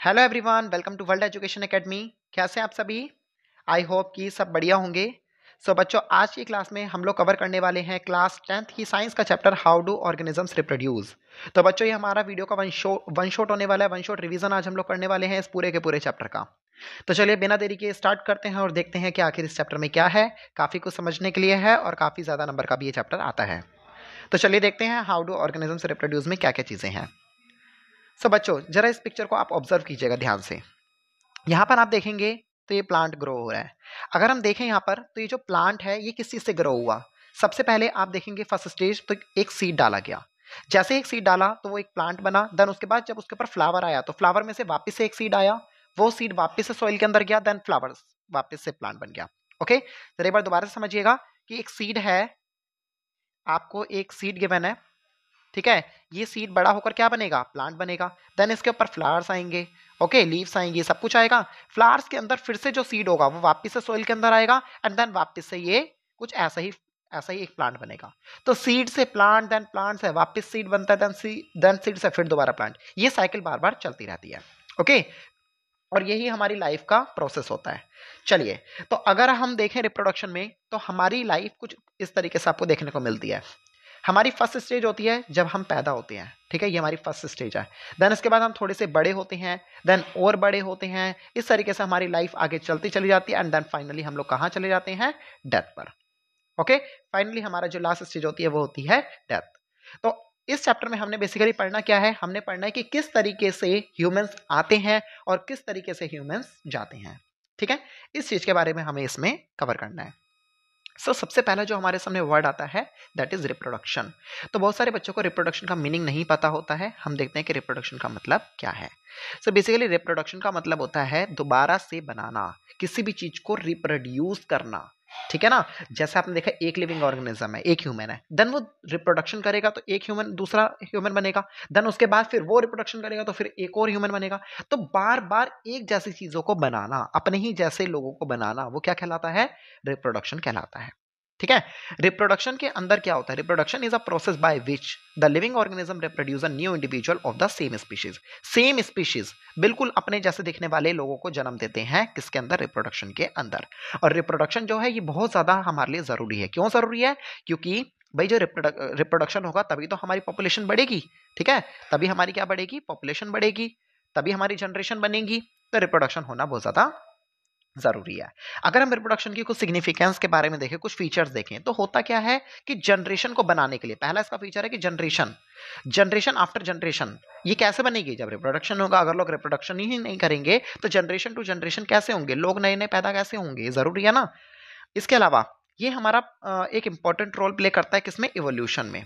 Hello everyone, welcome to World Education Academy. कैसे हैं आप सभी? आई होप कि सब बढ़िया होंगे। बच्चों, आज की क्लास में हम लोग कवर करने वाले हैं क्लास 10th की साइंस का chapter how do organisms reproduce. तो बच्चों, ये हमारा वीडियो का वन शॉट होने वाला है। वन शॉट रिवीजन आज हम लोग करने वाले हैं इस पूरे के पूरे चैप्टर का। तो चलिए बिना देरी के स्टार्ट करते हैं और देखते हैं कि आखिर इस चैप्टर में क्या है। काफ़ी कुछ समझने के लिए है और काफ़ी ज़्यादा नंबर का भी ये चैप्टर आता है। तो चलिए देखते हैं हाउ डू ऑर्गेनिजम्स रिप्रोड्यूस में क्या क्या चीज़ें हैं। बच्चों, जरा इस पिक्चर को आप ऑब्जर्व कीजिएगा ध्यान से। यहाँ पर आप देखेंगे तो ये प्लांट ग्रो हो रहा है। अगर हम देखें यहाँ पर तो ये जो प्लांट है ये किस चीज से ग्रो हुआ? सबसे पहले आप देखेंगे फर्स्ट स्टेज तो एक सीड डाला गया। जैसे एक सीड डाला तो वो एक प्लांट बना। देन उसके बाद जब उसके ऊपर फ्लावर आया तो फ्लावर में से वापस से एक सीड आया, वो सीड वापस से सॉइल के अंदर गया, देन फ्लावर वापस से प्लांट बन गया। ओके, तो एक बार दोबारा से समझिएगा कि एक सीड है, आपको एक सीड गिवन है, ठीक है। ये सीड बड़ा होकर क्या बनेगा? प्लांट बनेगा। देन इसके ऊपर फ्लावर्स आएंगे, ओके, लीव्स आएंगी, सब कुछ आएगा। फ्लावर्स के अंदर फिर से जो सीड होगा वो वापस से सोइल के अंदर आएगा एंड देन वापस से ये कुछ ऐसा ही एक प्लांट बनेगा। तो सीड से प्लांट, देन प्लांट से वापस सीड बनता है, देन सीड से फिर दोबारा प्लांट। ये साइकिल बार बार चलती रहती है। ओके, और यही हमारी लाइफ का प्रोसेस होता है। चलिए, तो अगर हम देखें रिप्रोडक्शन में तो हमारी लाइफ कुछ इस तरीके से आपको देखने को मिलती है। हमारी फर्स्ट स्टेज होती है जब हम पैदा होते हैं, ठीक है, ये हमारी फर्स्ट स्टेज है। देन इसके बाद हम थोड़े से बड़े होते हैं, देन और बड़े होते हैं। इस तरीके से हमारी लाइफ आगे चलती चली जाती है एंड देन फाइनली हम लोग कहाँ चले जाते हैं? डेथ पर। ओके, फाइनली हमारा जो लास्ट स्टेज होती है वो होती है डेथ। तो इस चैप्टर में हमने बेसिकली पढ़ना क्या है? हमने पढ़ना है कि किस तरीके से ह्यूमंस आते हैं और किस तरीके से ह्यूमंस जाते हैं, ठीक है। इस चीज के बारे में हमें इसमें कवर करना है। सबसे पहला जो हमारे सामने वर्ड आता है दैट इज रिप्रोडक्शन। तो बहुत सारे बच्चों को रिप्रोडक्शन का मीनिंग नहीं पता होता है। हम देखते हैं कि रिप्रोडक्शन का मतलब क्या है। बेसिकली रिप्रोडक्शन का मतलब होता है दोबारा से बनाना, किसी भी चीज को रिप्रोड्यूस करना, ठीक है ना। जैसे आपने देखा एक लिविंग ऑर्गेनिज्म है, एक ह्यूमन है, देन वो रिप्रोडक्शन करेगा तो एक ह्यूमन दूसरा ह्यूमन बनेगा, देन उसके बाद फिर वो रिप्रोडक्शन करेगा तो फिर एक और ह्यूमन बनेगा। तो बार बार एक जैसी चीजों को बनाना, अपने ही जैसे लोगों को बनाना, वो क्या कहलाता है? रिप्रोडक्शन कहलाता है, ठीक है। रिप्रोडक्शन के अंदर क्या होता है? Reproduction is a process by which the living organism reproduce a new individual of the same species. Same species, बिल्कुल अपने जैसे दिखने वाले लोगों को जन्म देते हैं, किसके अंदर? रिप्रोडक्शन के अंदर। और रिप्रोडक्शन जो है ये बहुत ज्यादा हमारे लिए जरूरी है। क्यों जरूरी है? क्योंकि भाई जो रिप्रोडक्शन होगा तभी तो हमारी पॉपुलेशन बढ़ेगी, ठीक है। तभी हमारी क्या बढ़ेगी? पॉपुलेशन बढ़ेगी, तभी हमारी जनरेशन बनेगी। तो रिप्रोडक्शन होना बहुत ज्यादा जरूरी है। अगर हम रिप्रोडक्शन की कुछ सिग्निफिकेंस के बारे में देखें, कुछ फीचर्स देखें, तो होता क्या है कि जनरेशन को बनाने के लिए पहला इसका फीचर है कि जनरेशन आफ्टर जनरेशन ये कैसे बनेगी? जब रिप्रोडक्शन होगा। अगर लोग रिप्रोडक्शन ही नहीं करेंगे तो जनरेशन टू जनरेशन कैसे होंगे? लोग नए नए पैदा कैसे होंगे? जरूरी है ना। इसके अलावा ये हमारा एक इंपॉर्टेंट रोल प्ले करता है किसमें? इवोल्यूशन में,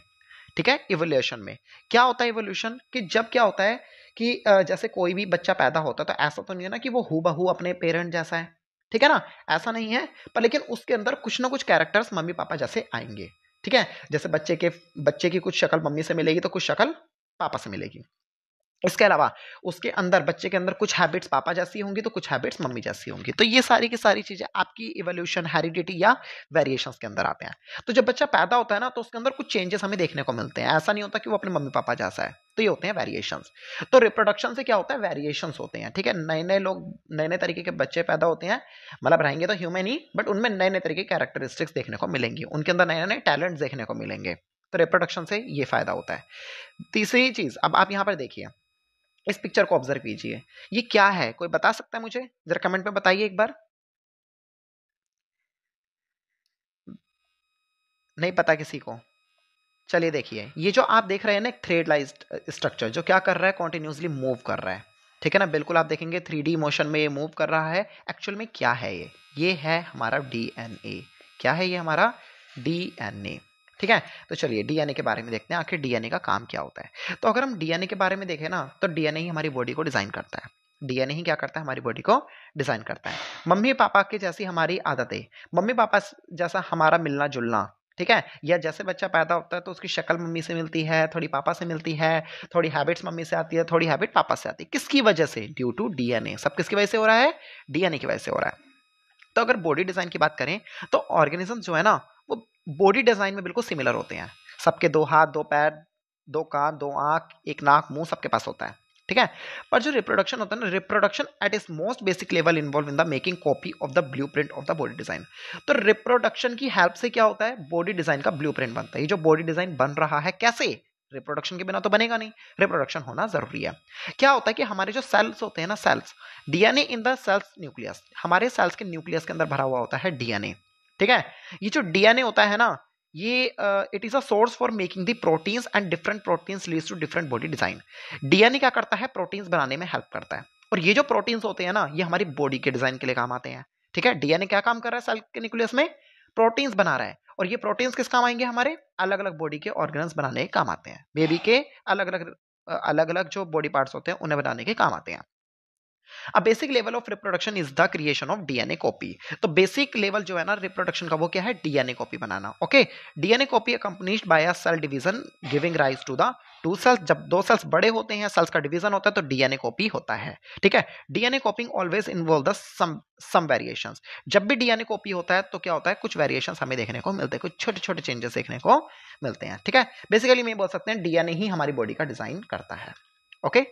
ठीक है। इवोल्यूशन में क्या होता है? इवोल्यूशन कि जब क्या होता है कि जैसे कोई भी बच्चा पैदा होता है तो ऐसा तो नहीं है ना कि वो हूबहू अपने पेरेंट जैसा है, ठीक है ना, ऐसा नहीं है। पर लेकिन उसके अंदर कुछ ना कुछ कैरेक्टर्स मम्मी पापा जैसे आएंगे, ठीक है। जैसे बच्चे की कुछ शक्ल मम्मी से मिलेगी तो कुछ शक्ल पापा से मिलेगी। इसके अलावा उसके अंदर, बच्चे के अंदर कुछ हैबिट्स पापा जैसी होंगी तो कुछ हैबिट्स मम्मी जैसी होंगी। तो ये सारी की सारी चीजें आपकी इवोल्यूशन, हेरिडिटी या वेरिएशंस के अंदर आते हैं। तो जब बच्चा पैदा होता है ना तो उसके अंदर कुछ चेंजेस हमें देखने को मिलते हैं। ऐसा नहीं होता कि वो अपने मम्मी पापा जैसा है। तो ये होते हैं वेरिएशंस। तो रिप्रोडक्शन से क्या होता है? वेरिएशंस होते हैं, ठीक है। नए नए लोग, नए नए तरीके के बच्चे पैदा होते हैं, मतलब रहेंगे तो ह्यूमन ही, बट उनमें नए नए तरीके के कैरेक्टरिस्टिक्स देखने को मिलेंगी, उनके अंदर नए नए टैलेंट देखने को मिलेंगे। तो रिप्रोडक्शन से ये फायदा होता है। तीसरी चीज, अब आप यहां पर देखिए, इस पिक्चर को ऑब्जर्व कीजिए। ये क्या है? कोई बता सकता है मुझे? जरा कमेंट में बताइए एक बार। नहीं पता किसी को? चलिए देखिए, ये जो आप देख रहे हैं ना, एक थ्रेड लाइज्ड स्ट्रक्चर जो क्या कर रहा है? कॉन्टिन्यूसली मूव कर रहा है, ठीक है ना। बिल्कुल आप देखेंगे 3D मोशन में ये मूव कर रहा है। एक्चुअल में क्या है ये है हमारा डीएनए। क्या है ये? हमारा डीएनए, ठीक है। तो चलिए डीएनए के बारे में देखते हैं, आखिर डीएनए का काम क्या होता है। तो अगर हम डीएनए के बारे में देखें ना तो डीएनए ही हमारी बॉडी को डिजाइन करता है। डीएनए ही क्या करता है? हमारी बॉडी को डिजाइन करता है। मम्मी पापा की जैसी हमारी आदतें, मम्मी पापा जैसा हमारा मिलना जुलना, ठीक है। या जैसे बच्चा पैदा होता है तो उसकी शक्ल मम्मी से मिलती है, थोड़ी पापा से मिलती है, थोड़ी हैबिट्स मम्मी से आती है, थोड़ी हैबिट पापा से आती है। किसकी वजह से? Due to DNA. सब किसकी वजह से हो रहा है? डीएनए की वजह से हो रहा है। तो अगर बॉडी डिजाइन की बात करें तो ऑर्गेनिज्म जो है ना वो बॉडी डिजाइन में बिल्कुल सिमिलर होते हैं। सबके दो हाथ, दो पैर, दो कान, दो आंख, एक नाक, मुंह सबके पास होता है, ठीक है। पर जो रिप्रोडक्शन होता है ना, reproduction at its most basic level involve in the making copy of the blueprint of the body design. तो रिप्रोडक्शन की हेल्प से क्या होता है, बॉडी डिजाइन का ब्लूप्रिंट बनता है। ये जो बॉडी डिजाइन बन रहा है कैसे, रिप्रोडक्शन के बिना तो बनेगा नहीं, रिप्रोडक्शन होना जरूरी है। क्या होता है कि हमारे जो सेल्स होते हैं ना, cells, DNA in the cells nucleus, हमारे सेल्स के न्यूक्लियस के अंदर भरा हुआ होता है डीएनए। ठीक है। ये जो डीएनए होता है ना, ये it is a source for making the proteins and different proteins leads to different body design. DNA क्या करता है, प्रोटीन्स बनाने में हेल्प करता है, और ये जो प्रोटीन्स होते हैं ना, ये हमारी बॉडी के डिजाइन के लिए काम आते हैं। ठीक है। डीएनए क्या काम कर रहा है सेल के न्यूक्लियस में, प्रोटीन्स बना रहा है, और ये प्रोटीन्स किस काम आएंगे, हमारे अलग अलग बॉडी के ऑर्गन्स बनाने के काम आते हैं। बेबी के अलग अलग जो बॉडी पार्ट्स होते हैं उन्हें बनाने के काम आते हैं। अब basic level of reproduction is the creation of DNA copy. तो बेसिक लेवल जो है ना रिप्रोडक्शन का, वो क्या है, डीएनए कॉपी बनाना। Okay. DNA copy accompanied by a cell division giving rise to the two cells. जब दो सेल्स बड़े होते हैं, सेल्स का डिवीजन होता है, तो डीएनए कॉपी होता है। ठीक है। DNA copying always involve the some variations. जब भी डीएनए कॉपी होता है तो क्या होता है, कुछ वेरिएशंस हमें देखने को मिलते हैं, कुछ छोटे छोटे चेंजेस देखने को मिलते हैं। ठीक है। बेसिकली मैं बोल सकते हैं डीएनए ही हमारी बॉडी का डिजाइन करता है। ओके।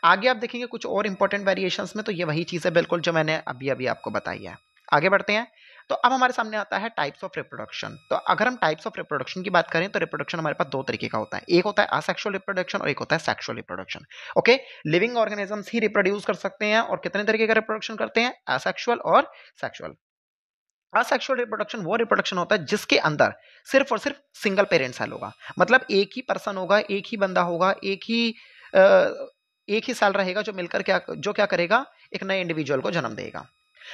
आगे आप देखेंगे कुछ और इंपॉर्टेंट वेरिएशंस में, तो ये वही चीज है बिल्कुल जो मैंने अभी अभी आपको बताई है। आगे बढ़ते हैं। तो अब हमारे सामने आता है टाइप्स ऑफ रिप्रोडक्शन। तो अगर हम टाइप्स ऑफ रिप्रोडक्शन की बात करें, तो रिप्रोडक्शन हमारे पास दो तरीके का होता है, एक होता है असेक्सुअल रिप्रोडक्शन और एक होता है sexual reproduction. Okay. Living organisms ही रिप्रोड्यूस कर सकते हैं, और कितने तरीके का रिप्रोडक्शन करते हैं, असेक्सुअल और सेक्सुअल। असेक्सुअल रिप्रोडक्शन वो रिप्रोडक्शन होता है जिसके अंदर सिर्फ और सिर्फ सिंगल पेरेंट सेल होगा, मतलब एक ही पर्सन होगा, एक ही बंदा होगा, एक ही सेल रहेगा जो मिलकर क्या करेगा, एक नए इंडिविजुअल को जन्म देगा।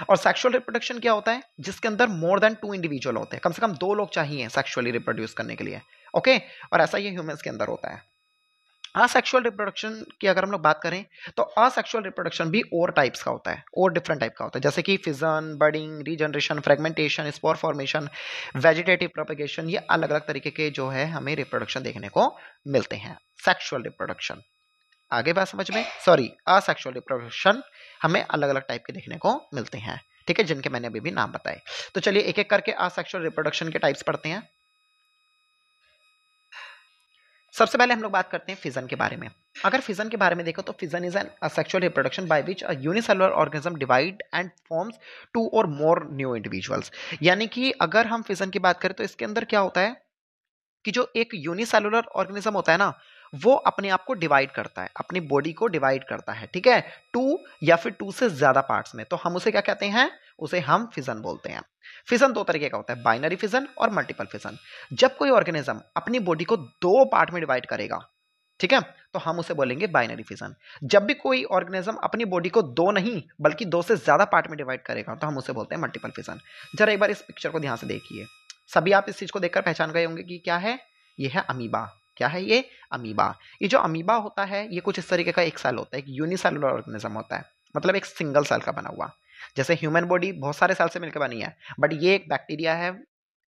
और सेक्सुअल रिप्रोडक्शन क्या होता है, जिसके अंदर मोर देन 2 इंडिविजुअल होते हैं, कम से कम 2 लोग चाहिए सेक्सुअली रिप्रोड्यूस करने के लिए। ओके। और ऐसा ये ह्यूमंस के अंदर होता है। असेक्सुअल रिप्रोडक्शन की अगर हम लोग बात करें, तो असेक्सुअल रिप्रोडक्शन भी और टाइप्स का होता है, और डिफरेंट टाइप का होता है, जैसे कि fission, budding, regeneration, fragmentation, spore formation, vegetative propagation. ये अलग अलग तरीके के जो है हमें रिप्रोडक्शन देखने को मिलते हैं। सेक्सुअल रिप्रोडक्शन, आगे बात समझ में, सॉरी, असेक्सुअल रिप्रोडक्शन हमें अलग अलग टाइप के देखने को मिलते हैं। ठीक है, जिनके मैंने अभी भी नाम बताए। तो चलिए एक एक करके असेक्सुअल रिप्रोडक्शन के टाइप्स पढ़ते हैं। सबसे पहले हम लोग बात करते हैं फिजन के बारे में। अगर फिजन के बारे में देखो, तो fission is an asexual reproduction by which a unicellular organism divide and forms 2 और मोर न्यू इंडिविजुअल्स। यानी कि अगर हम फिजन की बात करें, तो इसके अंदर क्या होता है कि जो एक यूनिसेलुलर ऑर्गेनिज्म होता है ना, वो अपने आप को डिवाइड करता है, अपनी बॉडी को डिवाइड करता है। ठीक है, 2 या फिर 2 से ज्यादा पार्ट्स में, तो हम उसे क्या कहते हैं, उसे हम फिजन बोलते हैं। फिजन दो तरीके का होता है, बाइनरी फिजन और मल्टीपल फिजन। जब कोई ऑर्गेनिज्म अपनी बॉडी को 2 पार्ट में डिवाइड करेगा, ठीक है, तो हम उसे बोलेंगे बाइनरी फिजन। जब भी कोई ऑर्गेनिज्म अपनी बॉडी को 2 नहीं बल्कि 2 से ज्यादा पार्ट में डिवाइड करेगा, तो हम उसे बोलते हैं मल्टीपल फिजन। जरा एक बार इस पिक्चर को ध्यान से देखिए, सभी आप इस चीज को देखकर पहचान गए होंगे कि क्या है, ये है अमीबा। क्या है ये, अमीबा। ये जो अमीबा होता है, ये कुछ इस तरीके का एक सेल होता है, एक यूनिसेलुलर ऑर्गेनिज्म होता है, मतलब एक सिंगल सेल का बना हुआ। जैसे ह्यूमन बॉडी बहुत सारे सेल से मिलकर बनी है, बट ये एक बैक्टीरिया है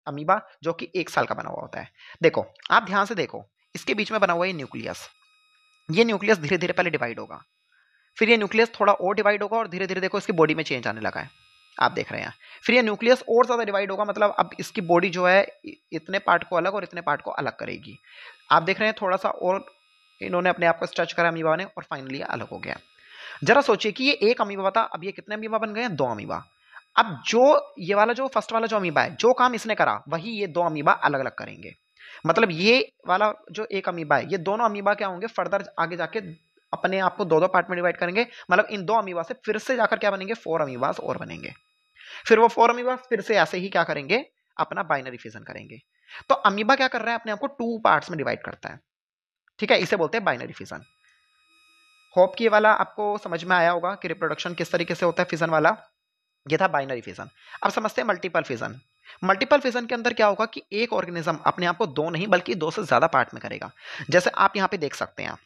अमीबा, जो कि एक सेल का बना हुआ होता है। देखो, आप ध्यान से देखो, इसके बीच में बना हुआ है न्यूक्लियस। ये न्यूक्लियस धीरे धीरे पहले डिवाइड होगा, फिर ये न्यूक्लियस थोड़ा और डिवाइड होगा, और धीरे धीरे देखो इसकी बॉडी में चेंज आने लगा है, आप देख रहे हैं। फिर ये न्यूक्लियस और ज्यादा डिवाइड होगा, मतलब अब इसकी बॉडी जो है इतने पार्ट को अलग और इतने पार्ट को अलग करेगी। आप देख रहे हैं थोड़ा सा और इन्होंने अपने आप को स्ट्रेच करा अमीबा ने, और फाइनली अलग हो गया। जरा सोचिए कि ये एक अमीबा था, अब ये कितने अमीबा बन गए हैं, 2 अमीबा। अब जो ये वाला जो फर्स्ट वाला जो अमीबा है, जो काम इसने करा वही ये 2 अमीबा अलग अलग करेंगे। मतलब ये वाला जो एक अमीबा है, ये दोनों अमीबा क्या होंगे, फर्दर आगे जाके अपने आप को 2-2 पार्ट में डिवाइड करेंगे। मतलब इन 2 अमीबा से फिर से जाकर क्या बनेंगे, 4 अमीबास और बनेंगे। फिर वो 4 अमीबा फिर से ऐसे ही क्या करेंगे, अपना बाइनरी फिजन करेंगे। तो अमीबा क्या कर रहा है, अपने आप को 2 पार्ट्स में डिवाइड करता है। ठीक है, इसे बोलते हैं बाइनरी फिजन। होप कि ये वाला आपको समझ में आया होगा कि रिप्रोडक्शन किस तरीके से होता है फिजन वाला। ये था बाइनरी फिजन। अब समझते हैं मल्टीपल फिजन। मल्टीपल फिजन के अंदर क्या होगा कि एक ऑर्गेनिज्म अपने आप को 2 नहीं बल्कि 2 से ज्यादा पार्ट में करेगा। जैसे आप यहाँ पे देख सकते हैं,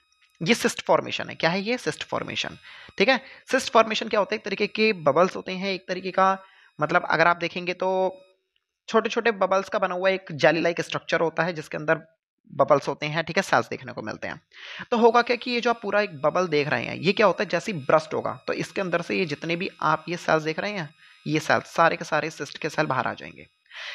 ये सिस्ट फॉर्मेशन है। क्या है ये, सिस्ट फॉर्मेशन। ठीक है, सिस्ट फॉर्मेशन क्या होता है, एक तरीके के बबल्स होते हैं, एक तरीके का, मतलब अगर आप देखेंगे तो छोटे छोटे बबल्स का बना हुआ एक जेली लाइक स्ट्रक्चर होता है, जिसके अंदर बबल्स होते हैं। ठीक है, सेल्स देखने को मिलते हैं। तो होगा क्या कि ये जो आप पूरा एक बबल देख रहे हैं, ये क्या होता है, जैसे ब्रस्ट होगा तो इसके अंदर से ये जितने भी आप ये सेल्स देख रहे हैं, ये सेल्स सारे के सारे सिस्ट के सेल बाहर आ जाएंगे।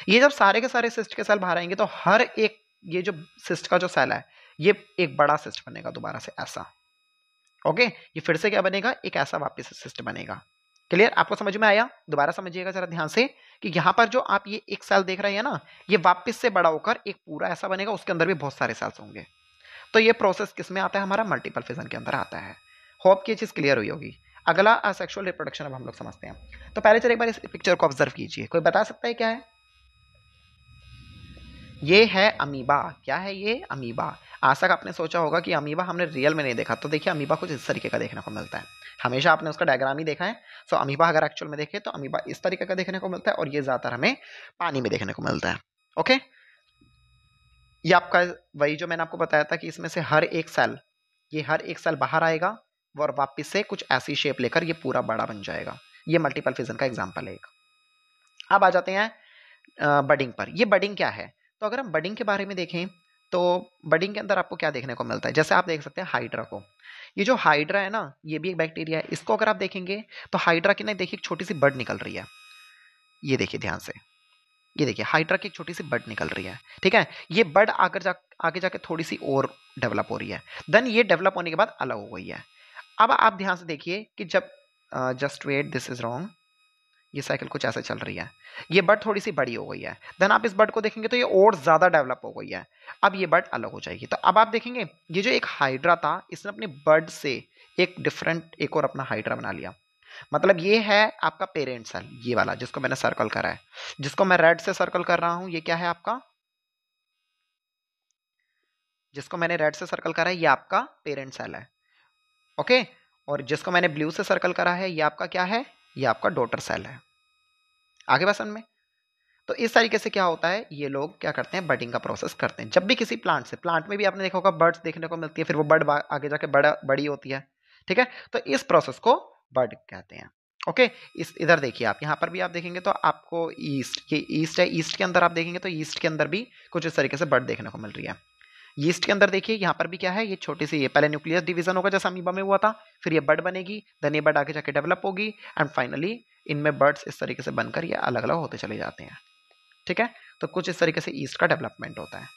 ये जब सारे के सारे सिस्ट के सेल बाहर आएंगे, तो हर एक ये जो सिस्ट का जो सेल है, ये एक बड़ा सिस्ट बनेगा दोबारा से ऐसा। ओके, ये फिर से क्या बनेगा, एक ऐसा वापस सिस्ट बनेगा। क्लियर, आपको समझ में आया? दोबारा समझिएगा जरा ध्यान से कि यहाँ पर जो आप ये एक सेल देख रहे हैं ना, ये वापस से बड़ा होकर एक पूरा ऐसा बनेगा, उसके अंदर भी बहुत सारे सेल्स होंगे। तो ये प्रोसेस किस में आता है, हमारा मल्टीपल फिजन के अंदर आता है। होप की चीज क्लियर हुई होगी। अगला असेक्सुअल रिप्रोडक्शन अब हम लोग समझते हैं। तो पहले चलिए एक बार इस पिक्चर को ऑब्जर्व कीजिए, कोई बता सकता है क्या है? ये है अमीबा। क्या है ये? अमीबा। आज तक आपने सोचा होगा कि अमीबा हमने रियल में नहीं देखा, तो देखिए अमीबा कुछ इस तरीके का देखने को मिलता है। हमेशा आपने उसका डायग्राम ही देखा है। सो अमीबा अगर एक्चुअल में देखें तो अमीबा इस तरीके का देखने को मिलता है, और ये ज्यादातर हमें पानी में देखने को मिलता है। ओके, ये आपका वही जो मैंने आपको बताया था कि इसमें से हर एक सेल, ये हर एक सेल बाहर आएगा और वापस से कुछ ऐसी शेप लेकर ये पूरा बड़ा बन जाएगा। ये मल्टीपल फिजन का एग्जांपल है एक। अब आ जाते हैं बडिंग पर। ये बडिंग क्या है? तो अगर हम बडिंग के बारे में देखें तो बडिंग के अंदर आपको क्या देखने को मिलता है? जैसे आप देख सकते हैं हाइड्रा को। ये जो हाइड्रा है ना, ये भी एक बैक्टीरिया है। इसको अगर आप देखेंगे तो हाइड्रा की ना देखिए एक छोटी सी बड निकल रही है। ये देखिए ध्यान से, ये देखिए हाइड्रा की एक छोटी सी बड निकल रही है। ठीक है, ये बड आगे जाके थोड़ी सी और डेवलप हो रही है। देन ये डेवलप होने के बाद अलग हो गई है। अब आप ध्यान से देखिए कि जब just wait, this is wrong, ये साइकिल कुछ ऐसे चल रही है। ये बर्ड थोड़ी सी बड़ी हो गई है। देन आप इस बर्ड को देखेंगे तो ये और ज्यादा डेवलप हो गई है। अब ये बर्ड अलग हो जाएगी। तो अब आप देखेंगे ये जो एक हाइड्रा था, इसने अपने बर्ड से एक डिफरेंट एक और अपना हाइड्रा बना लिया। मतलब ये है आपका पेरेंट सेल, ये वाला जिसको मैंने सर्कल करा है, जिसको मैं रेड से सर्कल कर रहा हूं, ये क्या है आपका, जिसको मैंने रेड से सर्कल करा है ये आपका पेरेंट सेल है। ओके, और जिसको मैंने ब्लू से सर्कल करा है ये आपका क्या है, ये आपका डॉटर सेल है। आगे बात समझ में? तो इस तरीके से क्या होता है, ये लोग क्या करते हैं, बडिंग का प्रोसेस करते हैं। जब भी किसी प्लांट से, प्लांट में भी आपने देखा होगा बर्ड्स देखने को मिलती है, फिर वो बर्ड आगे जाके बड़ी होती है। ठीक है, तो इस प्रोसेस को बर्ड कहते हैं। ओके, इस इधर देखिए आप, यहाँ पर भी आप देखेंगे तो आपको ईस्ट, ये ईस्ट है, ईस्ट के अंदर आप देखेंगे तो ईस्ट के अंदर भी कुछ इस तरीके से बर्ड देखने को मिल रही है। यीस्ट के अंदर देखिए यहाँ पर भी क्या है, ये छोटी सी, ये पहले न्यूक्लियस डिवीजन होगा जैसा अमीबा में हुआ था, फिर ये बर्ड बनेगी, देन ये बर्ड आगे जाके डेवलप होगी, एंड फाइनली इनमें बर्ड्स इस तरीके से बनकर ये अलग अलग होते चले जाते हैं। ठीक है, तो कुछ इस तरीके से ईस्ट का डेवलपमेंट होता है।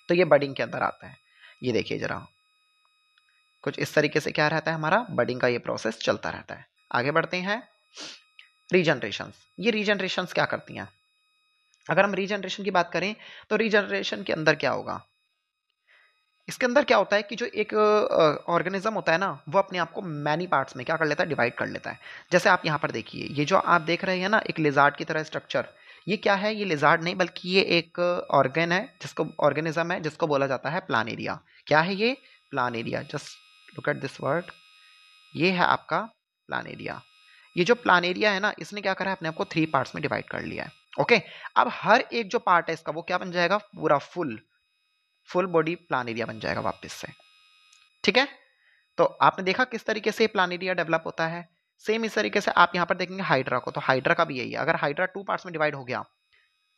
तो ये बडिंग के अंदर आता है। ये देखिए जरा, कुछ इस तरीके से क्या रहता है, हमारा बडिंग का ये प्रोसेस चलता रहता है। आगे बढ़ते हैं, रीजनरेशंस। ये रीजनरेशंस क्या करती हैं? अगर हम रीजनरेशन की बात करें तो रीजनरेशन के अंदर क्या होगा, इसके अंदर क्या होता है कि जो एक ऑर्गेनिज्म होता है ना, वो अपने आप को मैनी पार्ट्स में क्या कर लेता है, डिवाइड कर लेता है। जैसे आप यहाँ पर देखिए, ये जो आप देख रहे हैं ना एक लिजार्ड की तरह स्ट्रक्चर, ये क्या है, ये लिजार्ड नहीं बल्कि ये एक ऑर्गन है, जिसको ऑर्गेनिज्म है, जिसको बोला जाता है प्लानेरिया। क्या है ये? Planaria. Just look at this word, ये है आपका प्लानेरिया। ये जो प्लानेरिया है ना, इसने क्या करा है, अपने आप को 3 पार्ट्स में डिवाइड कर लिया है। ओके, अब हर एक जो पार्ट है इसका, वो क्या बन जाएगा, पूरा फुल बॉडी प्लानेरिया बन जाएगा वापस से। ठीक है, तो आपने देखा किस तरीके से प्लानेरिया डेवलप होता है। सेम इस तरीके से आप यहां पर देखेंगे हाइड्रा को, तो हाइड्रा का भी यही है। अगर हाइड्रा 2 पार्ट्स में डिवाइड हो गया,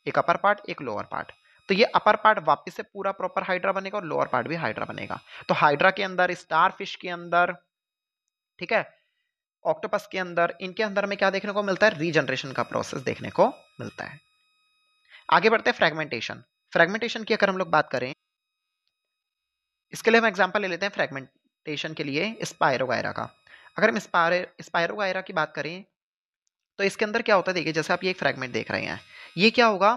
एक अपर पार्ट एक लोअर पार्ट, तो ये अपर पार्ट वापस से पूरा प्रॉपर हाइड्रा बनेगा और लोअर पार्ट भी हाइड्रा बनेगा। तो हाइड्रा के अंदर, स्टार फिश के अंदर, ठीक है, ऑक्टोपस के अंदर, इनके अंदर में क्या देखने को मिलता है, रीजनरेशन का प्रोसेस देखने को मिलता है। आगे बढ़ते हैं, फ्रेगमेंटेशन। फ्रेगमेंटेशन की अगर हम लोग बात करें, इसके लिए हम एग्जांपल ले लेते हैं फ्रेगमेंटेशन के लिए स्पायरोगायरा का। अगर हम स्पायरोगायरा की बात करें तो इसके अंदर क्या होता है, देखिए जैसे आप ये एक फ्रेगमेंट देख रहे हैं, ये क्या होगा,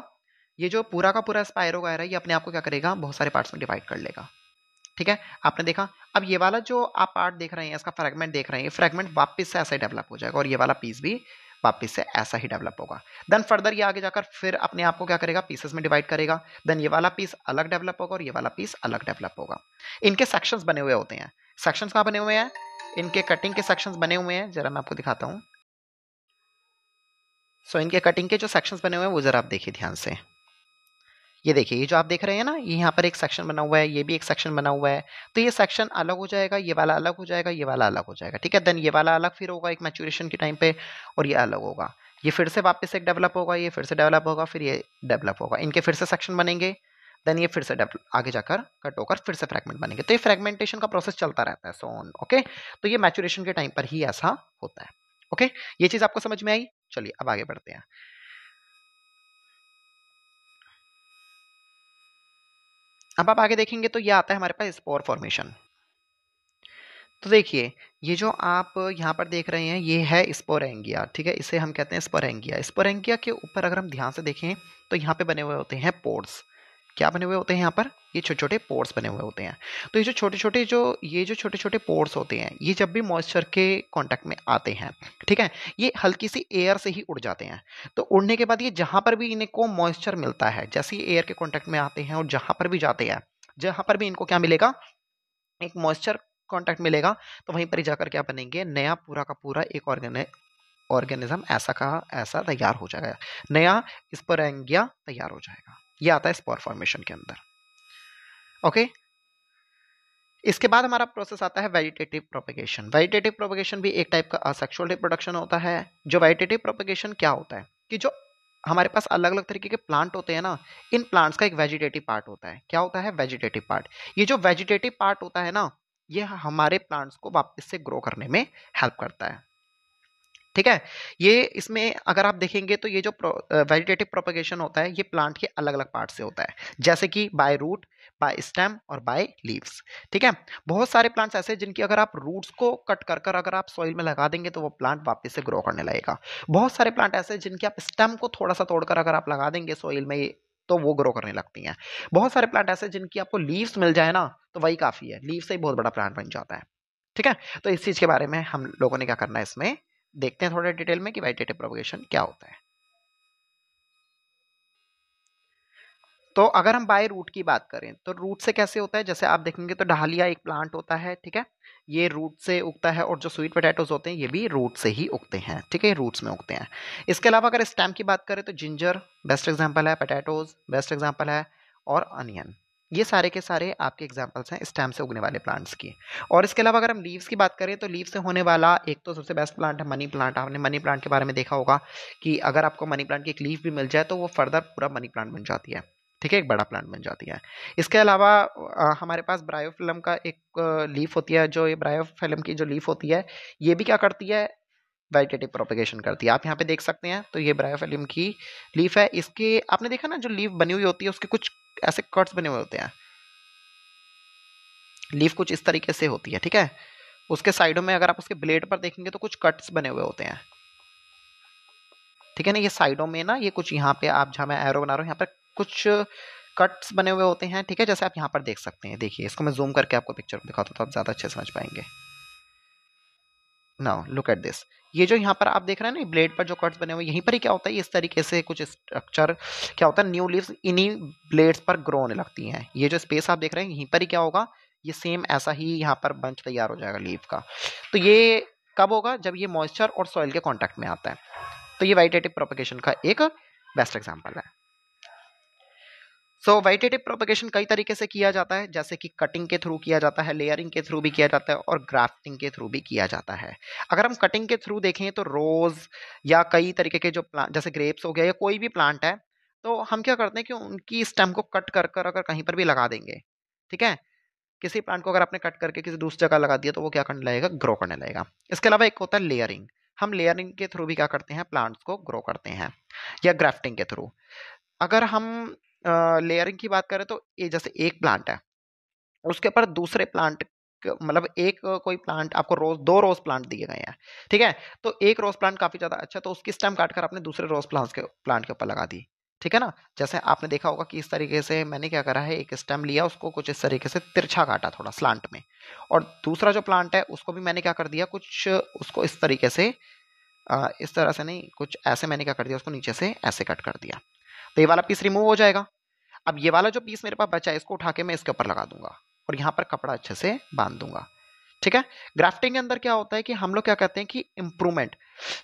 ये जो पूरा का पूरा स्पायरोगायरा है, ये अपने आप को क्या करेगा, बहुत सारे पार्ट्स में डिवाइड कर लेगा। ठीक है, आपने देखा। अब ये वाला जो आप पार्ट देख रहे हैं, इसका फ्रेगमेंट देख रहे हैं, ये फ्रेगमेंट वापस से ऐसा ही डेवलप हो जाएगा, और ये वाला पीस भी वापस से ऐसा ही डेवलप होगा। देन फर्दर ये आगे जाकर फिर अपने आप को क्या करेगा, पीसेस में डिवाइड करेगा। देन ये वाला पीस अलग डेवलप होगा और ये वाला पीस अलग डेवलप होगा। इनके सेक्शंस बने हुए होते हैं। सेक्शंस कहाँ बने हुए हैं, इनके कटिंग के सेक्शंस बने हुए हैं, जरा मैं आपको दिखाता हूँ। सो इनके कटिंग के जो सेक्शंस बने हुए हैं वो जरा आप देखिए ध्यान से। ये देखिए, ये जो आप देख रहे हैं ना, ये यहाँ पर एक सेक्शन बना हुआ है, ये भी एक सेक्शन बना हुआ है। तो ये सेक्शन अलग हो जाएगा, ये वाला अलग हो जाएगा, ये वाला अलग हो जाएगा। ठीक है, देन ये वाला अलग फिर होगा एक मैच्योरेशन के टाइम पे, और ये अलग होगा। ये फिर से वापस एक डेवलप होगा, ये फिर से डेवलप होगा, फिर ये डेवलप होगा। इनके फिर से सेक्शन बनेंगे, देन ये फिर से आगे जाकर कट होकर फिर से फ्रेगमेंट बनेंगे। तो ये फ्रेगमेंटेशन का प्रोसेस चलता रहता है, सो ऑन। ओके, तो ये मैच्योरेशन के टाइम पर ही ऐसा होता है। ओके, ये चीज आपको समझ में आई? चलिए अब आगे बढ़ते हैं। अब आप आगे देखेंगे तो ये आता है हमारे पास स्पोर फॉर्मेशन। तो देखिए, ये जो आप यहाँ पर देख रहे हैं ये है स्पोरेंगिया, ठीक है, इसे हम कहते हैं स्पोरेंगिया। स्पोरेंगिया के ऊपर अगर हम ध्यान से देखें तो यहाँ पे बने हुए होते हैं पोर्स। क्या बने हुए होते हैं यहाँ पर? ये छोटे छोटे पोर्स बने हुए होते हैं। तो ये जो छोटे छोटे पोर्स होते हैं, ये जब भी मॉइस्चर के कांटेक्ट में आते हैं, ठीक है, ये हल्की सी एयर से ही उड़ जाते हैं। तो उड़ने के बाद ये जहां पर भी इनको मॉइस्चर मिलता है, जैसे ही एयर के कांटेक्ट में आते हैं और जहां पर भी जाते हैं, जहां पर भी इनको क्या मिलेगा, एक मॉइस्चर कांटेक्ट मिलेगा, तो वहीं पर ही जाकर क्या बनेंगे, नया पूरा का पूरा एक ऑर्गेनिज्म ऐसा का ऐसा तैयार हो जाएगा, नया स्पोरेंगिया तैयार हो जाएगा। ये आता है स्पोर फॉर्मेशन के अंदर। ओके, इसके बाद हमारा प्रोसेस आता है वेजिटेटिव प्रोपेगेशन। वेजिटेटिव प्रोपेगेशन भी एक टाइप का असेक्सुअल रिप्रोडक्शन होता है। जो वेजिटेटिव प्रोपेगेशन क्या होता है कि जो हमारे पास अलग अलग तरीके के प्लांट होते हैं ना, इन प्लांट्स का एक वेजिटेटिव पार्ट होता है। क्या होता है? Vegetative part. ये जो वेजिटेटिव पार्ट होता है ना, ये हमारे प्लांट्स को वापस से ग्रो करने में हेल्प करता है, ठीक है। ये इसमें अगर आप देखेंगे तो ये जो वेजिटेटिव प्रोपेगेशन होता है, ये प्लांट के अलग अलग पार्ट से होता है, जैसे कि बाय रूट, बाय स्टेम और बाय लीव्स, ठीक है। बहुत सारे प्लांट्स ऐसे हैं जिनकी अगर आप रूट्स को कट कर कर अगर आप सॉइल में लगा देंगे तो वो प्लांट वापस से ग्रो करने लगेगा। बहुत सारे प्लांट ऐसे हैं जिनकी आप स्टेम को थोड़ा सा तोड़कर अगर आप लगा देंगे सॉइल में तो वो ग्रो करने लगती हैं। बहुत सारे प्लांट ऐसे हैं जिनकी आपको लीव्स मिल जाए ना तो वही काफी है, लीव से ही बहुत बड़ा प्लांट बन जाता है, ठीक है। तो इस चीज के बारे में हम लोगों ने क्या करना है, इसमें देखते हैं थोड़ा डिटेल में कि वेजिटेटिव प्रोपगेशन क्या होता है। तो अगर हम बाय रूट की बात करें तो रूट से कैसे होता है, जैसे आप देखेंगे तो डहालिया एक प्लांट होता है, ठीक है, ये रूट से उगता है, और जो स्वीट पोटैटोज होते हैं ये भी रूट से ही उगते हैं, ठीक है, रूट्स में उगते हैं। इसके अलावा अगर स्टेम की बात करें तो जिंजर बेस्ट एग्जांपल है, पोटैटोज बेस्ट एग्जांपल है, और अनियन, ये सारे के सारे आपके एग्जांपल्स हैं स्टेम से उगने वाले प्लांट्स की। और इसके अलावा अगर हम लीव्स की बात करें तो लीव से होने वाला एक तो सबसे बेस्ट प्लांट है मनी प्लांट। आपने मनी प्लांट के बारे में देखा होगा कि अगर आपको मनी प्लांट की एक लीफ भी मिल जाए तो वो फर्दर पूरा मनी प्लांट बन जाती है, ठीक है, एक बड़ा प्लांट बन जाती है। इसके अलावा हमारे पास ब्रायोफिल्म का एक लीफ होती है, जो ये ब्रायोफिल्म की जो लीफ होती है ये भी क्या करती है, वेजिटेटिव प्रोपेगेशन करती है। आप यहाँ पे देख सकते हैं, तो ये ब्रायोफिल्म की लीफ है, इसके आपने देखा ना जो लीफ बनी हुई होती है उसके कुछ ऐसे कट्स बने हुए होते हैं, लीफ कुछ इस तरीके से होती है, ठीक है। उसके साइडों में अगर आप उसके ब्लेड पर देखेंगे तो कुछ कट्स बने हुए होते हैं, ठीक है ना, ये साइडों में ना, ये कुछ यहाँ पे आप जहाँ मैं एरो बना रहा हूँ यहाँ पर कुछ कट्स बने हुए होते हैं, ठीक है, जैसे आप यहाँ पर देख सकते हैं। देखिए इसको मैं जूम करके आपको पिक्चर दिखाता हूँ तो आप ज्यादा अच्छे समझ पाएंगे। नाउ लुक एट दिस, ये जो यहाँ पर आप देख रहे हैं ना ब्लेड पर जो कट्स बने हुए, यहीं पर ही क्या होता है, इस तरीके से कुछ स्ट्रक्चर क्या होता है, न्यू लीव्स इन्हीं ब्लेड्स पर ग्रो होने लगती हैं। ये जो स्पेस आप देख रहे हैं यहीं पर ही क्या होगा, ये सेम ऐसा ही यहाँ पर बंच तैयार हो जाएगा लीव का। तो ये कब होगा, जब ये मॉइस्चर और सॉइल के कॉन्टेक्ट में आता है। तो ये वेजिटेटिव प्रोपेगेशन का एक बेस्ट एग्जाम्पल है। सो वेजिटेटिव प्रोपेगेशन कई तरीके से किया जाता है, जैसे कि कटिंग के थ्रू किया जाता है, लेयरिंग के थ्रू भी किया जाता है, और ग्राफ्टिंग के थ्रू भी किया जाता है। अगर हम कटिंग के थ्रू देखें तो रोज या कई तरीके के जो प्लांट जैसे ग्रेप्स हो गया या कोई भी प्लांट है, तो हम क्या करते हैं कि उनकी स्टेम को कट कर कर अगर कहीं पर भी लगा देंगे, ठीक है, किसी प्लांट को अगर आपने कट करके किसी दूसरी जगह लगा दिया तो वो क्या करने लगेगा, ग्रो करने लगेगा। इसके अलावा एक होता है लेयरिंग, हम लेयरिंग के थ्रू भी क्या करते हैं, प्लांट्स को ग्रो करते हैं, या ग्राफ्टिंग के थ्रू। अगर हम लेयरिंग की बात करें तो ये जैसे एक प्लांट है उसके ऊपर दूसरे प्लांट मतलब एक कोई प्लांट आपको रोज दो रोज प्लांट दिए गए हैं, ठीक है, तो एक रोज प्लांट काफी ज्यादा अच्छा, तो उसकी स्टेम काटकर आपने दूसरे रोज प्लांट के ऊपर लगा दी, ठीक है ना। जैसे आपने देखा होगा कि इस तरीके से मैंने क्या करा है, एक स्टेम लिया उसको कुछ इस तरीके से तिरछा काटा थोड़ा स्लांट में, और दूसरा जो प्लांट है उसको भी मैंने क्या कर दिया, कुछ उसको इस तरीके से इस तरह से नहीं, कुछ ऐसे मैंने क्या कर दिया, उसको नीचे से ऐसे कट कर दिया, तो ये वाला पीस रिमूव हो जाएगा। अब ये वाला जो पीस मेरे पास बचा है इसको उठा के मैं इसके ऊपर लगा दूंगा और यहाँ पर कपड़ा अच्छे से बांध दूंगा, ठीक है। ग्राफ्टिंग के अंदर क्या होता है कि हम लोग क्या कहते हैं कि इम्प्रूवमेंट,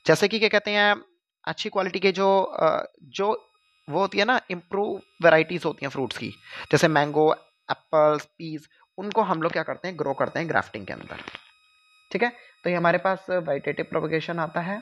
जैसे कि क्या कहते हैं, अच्छी क्वालिटी के जो वो होती है ना, इम्प्रूव वेराइटीज होती हैं फ्रूट्स की, जैसे मैंगो, एप्पल्स, पीज, उनको हम लोग क्या करते हैं, ग्रो करते हैं ग्राफ्टिंग के अंदर, ठीक है। तो ये हमारे पास वेजिटेटिव प्रोपगेशन आता है।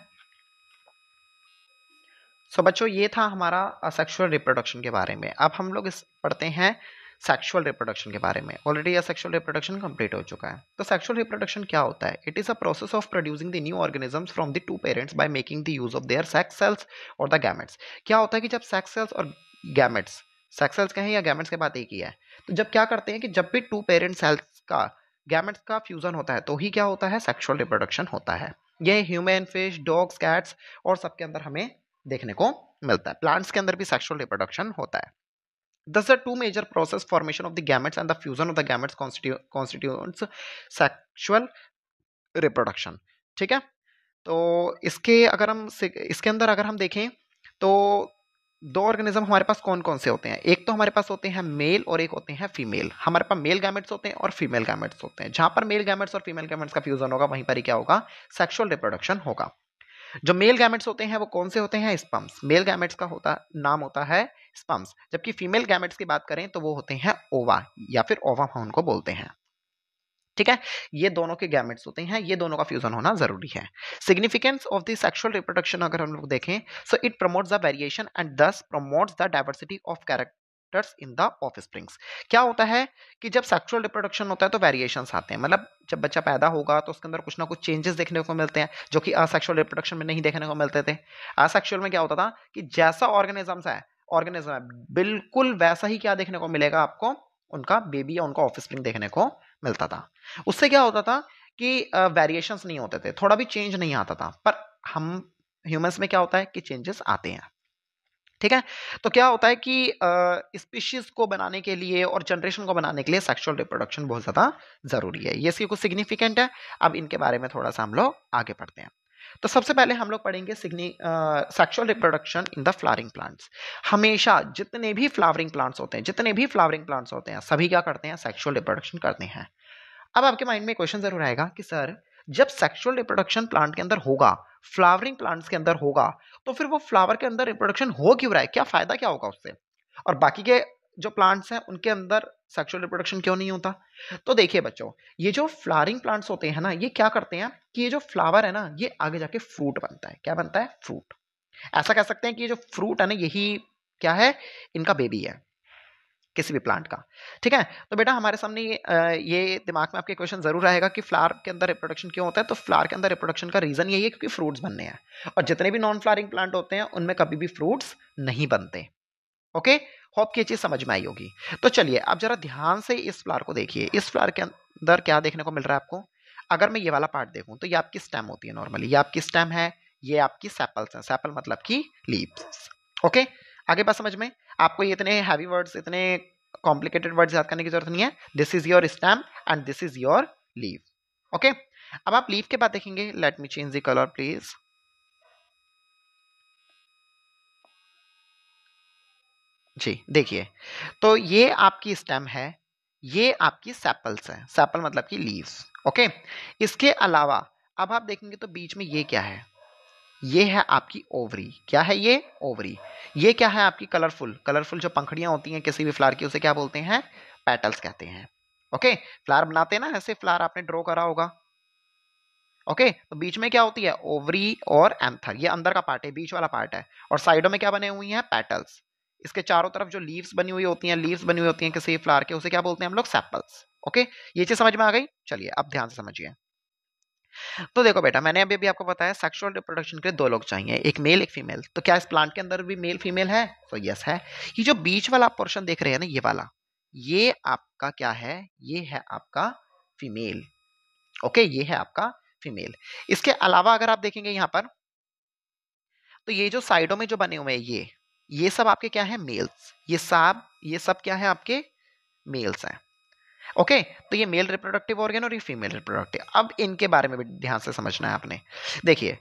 सो बच्चों ये था हमारा सेक्सुअल रिप्रोडक्शन के बारे में। अब हम लोग इस पढ़ते हैं सेक्सुअल रिप्रोडक्शन के बारे में। ऑलरेडी यह सेक्सुअल रिप्रोडक्शन कंप्लीट हो चुका है। तो सेक्सुअल रिप्रोडक्शन क्या होता है? It is a process of producing the new organisms from the two parents by making the use of their sex cells और द गैमेट्स। क्या होता है कि जब सेक्स सेल्स और गैमेट्स, सेक्स सेल्स कहें या गैमेट्स के बात एक ही है, तो जब क्या करते हैं कि जब भी टू पेरेंट सेल्स का गैमेट्स का फ्यूजन होता है तो ही क्या होता है, सेक्सुअल रिप्रोडक्शन होता है। ये ह्यूमन, फिश, डॉग्स, कैट्स और सबके अंदर हमें देखने को मिलता है। प्लांट्स के अंदर भी सेक्सुअल रिप्रोडक्शन होता है। Thus, the two major process formation of the gametes and the fusion of the gametes constitutes sexual reproduction। ठीक है, तो इसके अंदर अगर हम देखें तो दो ऑर्गेनिज्म हमारे पास कौन कौन से होते हैं। एक तो हमारे पास होते हैं मेल और एक होते हैं फीमेल। हमारे पास मेल गैमेट्स होते हैं और फीमेल गैमेट्स होते हैं। जहां पर मेल गैमेट्स और फीमेल गैमेट्स का फ्यूजन होगा वहीं पर ही क्या होगा, सेक्सुअल रिप्रोडक्शन होगा। जो मेल गैमेट्स होते हैं वो कौन से होते हैं, स्पर्म्स। मेल गैमेट्स का नाम होता है स्पर्म्स, जबकि फीमेल गैमेट्स की बात करें तो वो होते हैं ओवा या फिर ओवा हम उनको बोलते हैं। ठीक है, ये दोनों के गैमेट्स होते हैं, ये दोनों का फ्यूजन होना जरूरी है। Significance of the sexual reproduction अगर हम लोग देखें, so it promotes the variation and this promotes the diversity of characters in the offsprings. क्या होता है कि जब सेक्सुअल रिप्रोडक्शन होता है तो वेरिएशंस आते हैं, मतलब जब बच्चा पैदा होगा तो उसके अंदर कुछ ना कुछ चेंजेस देखने को मिलते हैं जो कि असेक्सुअल रिप्रोडक्शन में नहीं देखने को मिलते थे। असेक्सुअल में क्या होता था कि जैसा ऑर्गेनिज्म है बिल्कुल वैसा ही क्या देखने को मिलेगा आपको, उनका बेबी या उनका ऑफस्प्रिंग देखने को मिलता था। उससे क्या होता था कि वेरिएशंस नहीं होते थे, थोड़ा भी चेंज नहीं आता था। पर हम ह्यूमंस में क्या होता है कि चेंजेस आते हैं। ठीक है, तो क्या होता है कि स्पीशीज को बनाने के लिए और जनरेशन को बनाने के लिए सेक्सुअल रिप्रोडक्शन बहुत ज्यादा जरूरी है। ये इसकी कुछ सिग्निफिकेंट है। अब इनके बारे में थोड़ा सा हम लोग आगे पढ़ते हैं। तो सबसे पहले हम लोग पढ़ेंगे sexual reproduction in the flowering plants. हमेशा जितने भी फ्लावरिंग प्लांट्स होते हैं सभी क्या करते हैं, सेक्सुअल रिप्रोडक्शन करते हैं। अब आपके माइंड में क्वेश्चन जरूर आएगा कि सर जब सेक्सुअल रिप्रोडक्शन प्लांट के अंदर होगा, फ्लावरिंग प्लांट्स के अंदर होगा, तो फिर वो फ्लावर के अंदर रिप्रोडक्शन हो क्यों रहा है, क्या फायदा क्या होगा उससे, और बाकी के जो प्लांट्स हैं उनके अंदर सेक्सुअल रिप्रोडक्शन क्यों नहीं होता। तो देखिए बच्चों, ये जो फ्लावरिंग प्लांट्स होते हैं ना, ये क्या करते हैं कि ये जो फ्लावर है ना, ये आगे जाके फ्रूट बनता है। क्या बनता है, फ्रूट। ऐसा कह सकते हैं कि ये जो फ्रूट है ना, यही क्या है, इनका बेबी है किसी भी प्लांट का। ठीक है, तो बेटा हमारे सामने ये दिमाग में आपके क्वेश्चन जरूर आएगा कि फ्लावर के अंदर रिप्रोडक्शन क्यों होता है। तो फ्लावर के अंदर रिप्रोडक्शन का रीजन यही है क्योंकि फ्रूट्स बनने हैं, और जितने भी नॉन फ्लावरिंग प्लांट होते हैं उनमें कभी भी फ्रूट्स नहीं बनते। ओके, होप की चीज समझ में आई होगी। तो चलिए अब जरा ध्यान से इस फ्लावर को देखिए। इस फ्लावर के अंदर क्या देखने को मिल रहा है आपको। अगर मैं ये वाला पार्ट देखूं तो ये आपकी स्टेम होती है नॉर्मली, ये आपकी स्टेम है, ये आपकी सेपल्स हैं, सेपल मतलब की लीव्स। ओके, आगे बात समझ में। आपको ये इतने हैवी वर्ड्स, इतने कॉम्प्लिकेटेड वर्ड्स याद करने की जरूरत नहीं है। This is your stem and this is your leave. Okay, अब आप लीव के बाद देखेंगे, let me change the colour please. जी देखिए, तो ये आपकी स्टेम है, ये आपकी सेपल्स है, सेपल मतलब की लीव्स। ओके, इसके अलावा अब आप देखेंगे तो बीच में ये क्या है, ये है आपकी ओवरी। क्या है ये, ओवरी। ये क्या है आपकी कलरफुल जो पंखड़ियां होती हैं किसी भी फ्लावर की, उसे क्या बोलते हैं, पेटल्स कहते हैं। ओके, फ्लावर बनाते हैं ना, ऐसे फ्लावर आपने ड्रॉ करा होगा। ओके, तो बीच में क्या होती है, ओवरी और एंथर, ये अंदर का पार्ट है, बीच वाला पार्ट है, और साइडों में क्या बने हुई हैं, पेटल्स। इसके चारों तरफ जो लीव्स बनी हुई होती हैं किसी फ्लावर के, उसे क्या बोलते हैं हम लोग, सेपल्स। ओके, ये चीज समझ में आ गई। चलिए अब ध्यान से समझिए। तो देखो बेटा, मैंने अभी आपको बताया सेक्सुअल रिप्रोडक्शन के लिए दो लोग चाहिए, एक मेल एक फीमेल। तो क्या इस प्लांट के अंदर भी मेल फीमेल है, तो यस है। ये जो बीच वाला पोर्शन देख रहे हैं ना, ये वाला, ये आपका क्या है, ये है आपका फीमेल। ओके, ये है आपका फीमेल। इसके अलावा अगर आप देखेंगे यहां पर, तो ये जो साइडों में जो बने हुए हैं, ये सब आपके क्या है, मेल्स। ये सब क्या है, आपके मेल्स हैं। ओके, तो ये मेल रिप्रोडक्टिव ऑर्गन और ये फीमेल रिप्रोडक्टिव। अब इनके बारे में भी ध्यान से समझना है आपने। देखिए,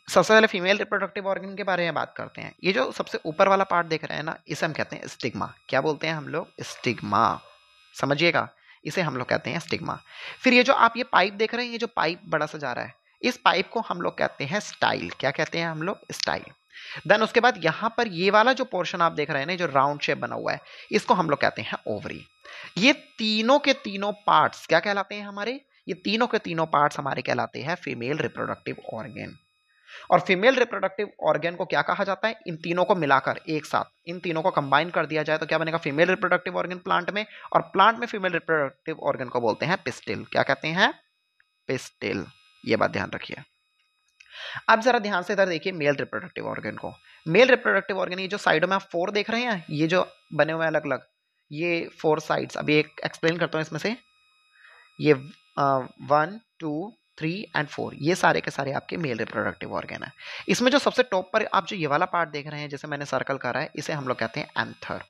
सबसे पहले फीमेल रिप्रोडक्टिव ऑर्गन के बारे में बात करते हैं। ये जो सबसे ऊपर वाला पार्ट देख रहे हैं ना, इसे हम कहते हैं स्टिग्मा। क्या बोलते हैं हम लोग, स्टिग्मा। समझिएगा, इसे हम लोग कहते हैं स्टिग्मा। फिर ये जो आप ये पाइप देख रहे हैं, ये जो पाइप बड़ा सा जा रहा है, इस पाइप को हम लोग कहते हैं स्टाइल। क्या कहते हैं हम लोग, स्टाइल। देन उसके बाद यहां पर ये वाला जो पोर्शन आप देख रहे हैं ना, जो राउंड शेप बना हुआ है, इसको हम लोग कहते हैं ओवरी। ये तीनों के तीनों पार्ट्स क्या कहलाते हैं हमारे, ये तीनों के तीनों पार्ट्स हमारे कहलाते हैं फीमेल रिप्रोडक्टिव ऑर्गन। और फीमेल रिप्रोडक्टिव ऑर्गन को क्या कहा जाता है, इन तीनों को मिलाकर एक साथ, इन तीनों को कंबाइन कर दिया जाए तो क्या बनेगा, फीमेल रिप्रोडक्टिव ऑर्गन प्लांट में। और प्लांट में फीमेल रिप्रोडक्टिव ऑर्गन को बोलते हैं पिस्टिल। क्या कहते हैं, पिस्टिल। ये बात ध्यान रखिए। अब जरा ध्यान से इधर देखिए मेल रिप्रोडक्टिव ऑर्गन को। मेल रिप्रोडक्टिव ऑर्गन, ये जो साइडों में आप 4 देख रहे हैं, ये जो बने हुए हैं अलग अलग, ये 4 साइड्स। अभी एक एक्सप्लेन करता हूं इसमें से। ये 1 2 3 एंड 4, ये सारे के सारे आपके मेल रिप्रोडक्टिव ऑर्गन है। इसमें जो सबसे टॉप पर आप जो ये वाला पार्ट देख रहे हैं, जैसे मैंने सर्कल करा है, इसे हम लोग कहते हैं एंथर,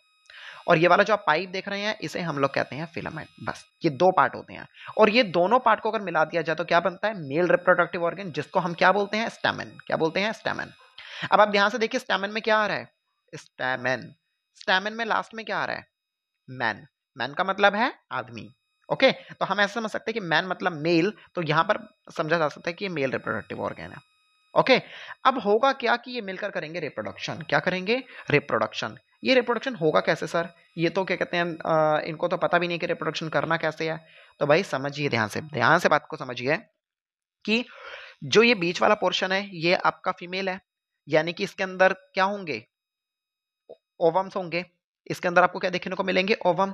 और ये वाला जो आप पाइप देख रहे हैं इसे हम लोग कहते हैं फिलामेंट। बस ये दो पार्ट होते हैं, और ये दोनों पार्ट को अगर मिला दिया जाए तो क्या बनता है? मेल रिप्रोडक्टिव ऑर्गन, जिसको हम क्या बोलते हैं? स्टैमेन। क्या बोलते हैं? स्टैमेन। अब आप ध्यान से देखिए, स्टैमेन में क्या आ रहा है? स्टैमेन। स्टैमेन में लास्ट में क्या आ रहा है? मैन। मैन का मतलब है आदमी। ओके, तो हम ऐसे समझ सकते हैं कि मैन मतलब मेल, तो यहां पर समझा जा सकता है कि ये मेल रिप्रोडक्टिव ऑर्गन है। ओके, अब होगा क्या कि ये मिलकर करेंगे रिप्रोडक्शन। क्या करेंगे? रिप्रोडक्शन। ये रिप्रोडक्शन होगा कैसे सर? ये तो क्या कहते हैं, इनको तो पता भी नहीं कि रिप्रोडक्शन करना कैसे है। तो भाई समझिए, ध्यान से बात को समझिए कि जो ये बीच वाला पोर्शन है ये आपका फीमेल है, यानी कि इसके अंदर क्या होंगे? ओवम्स होंगे। इसके अंदर आपको क्या देखने को मिलेंगे? ओवम।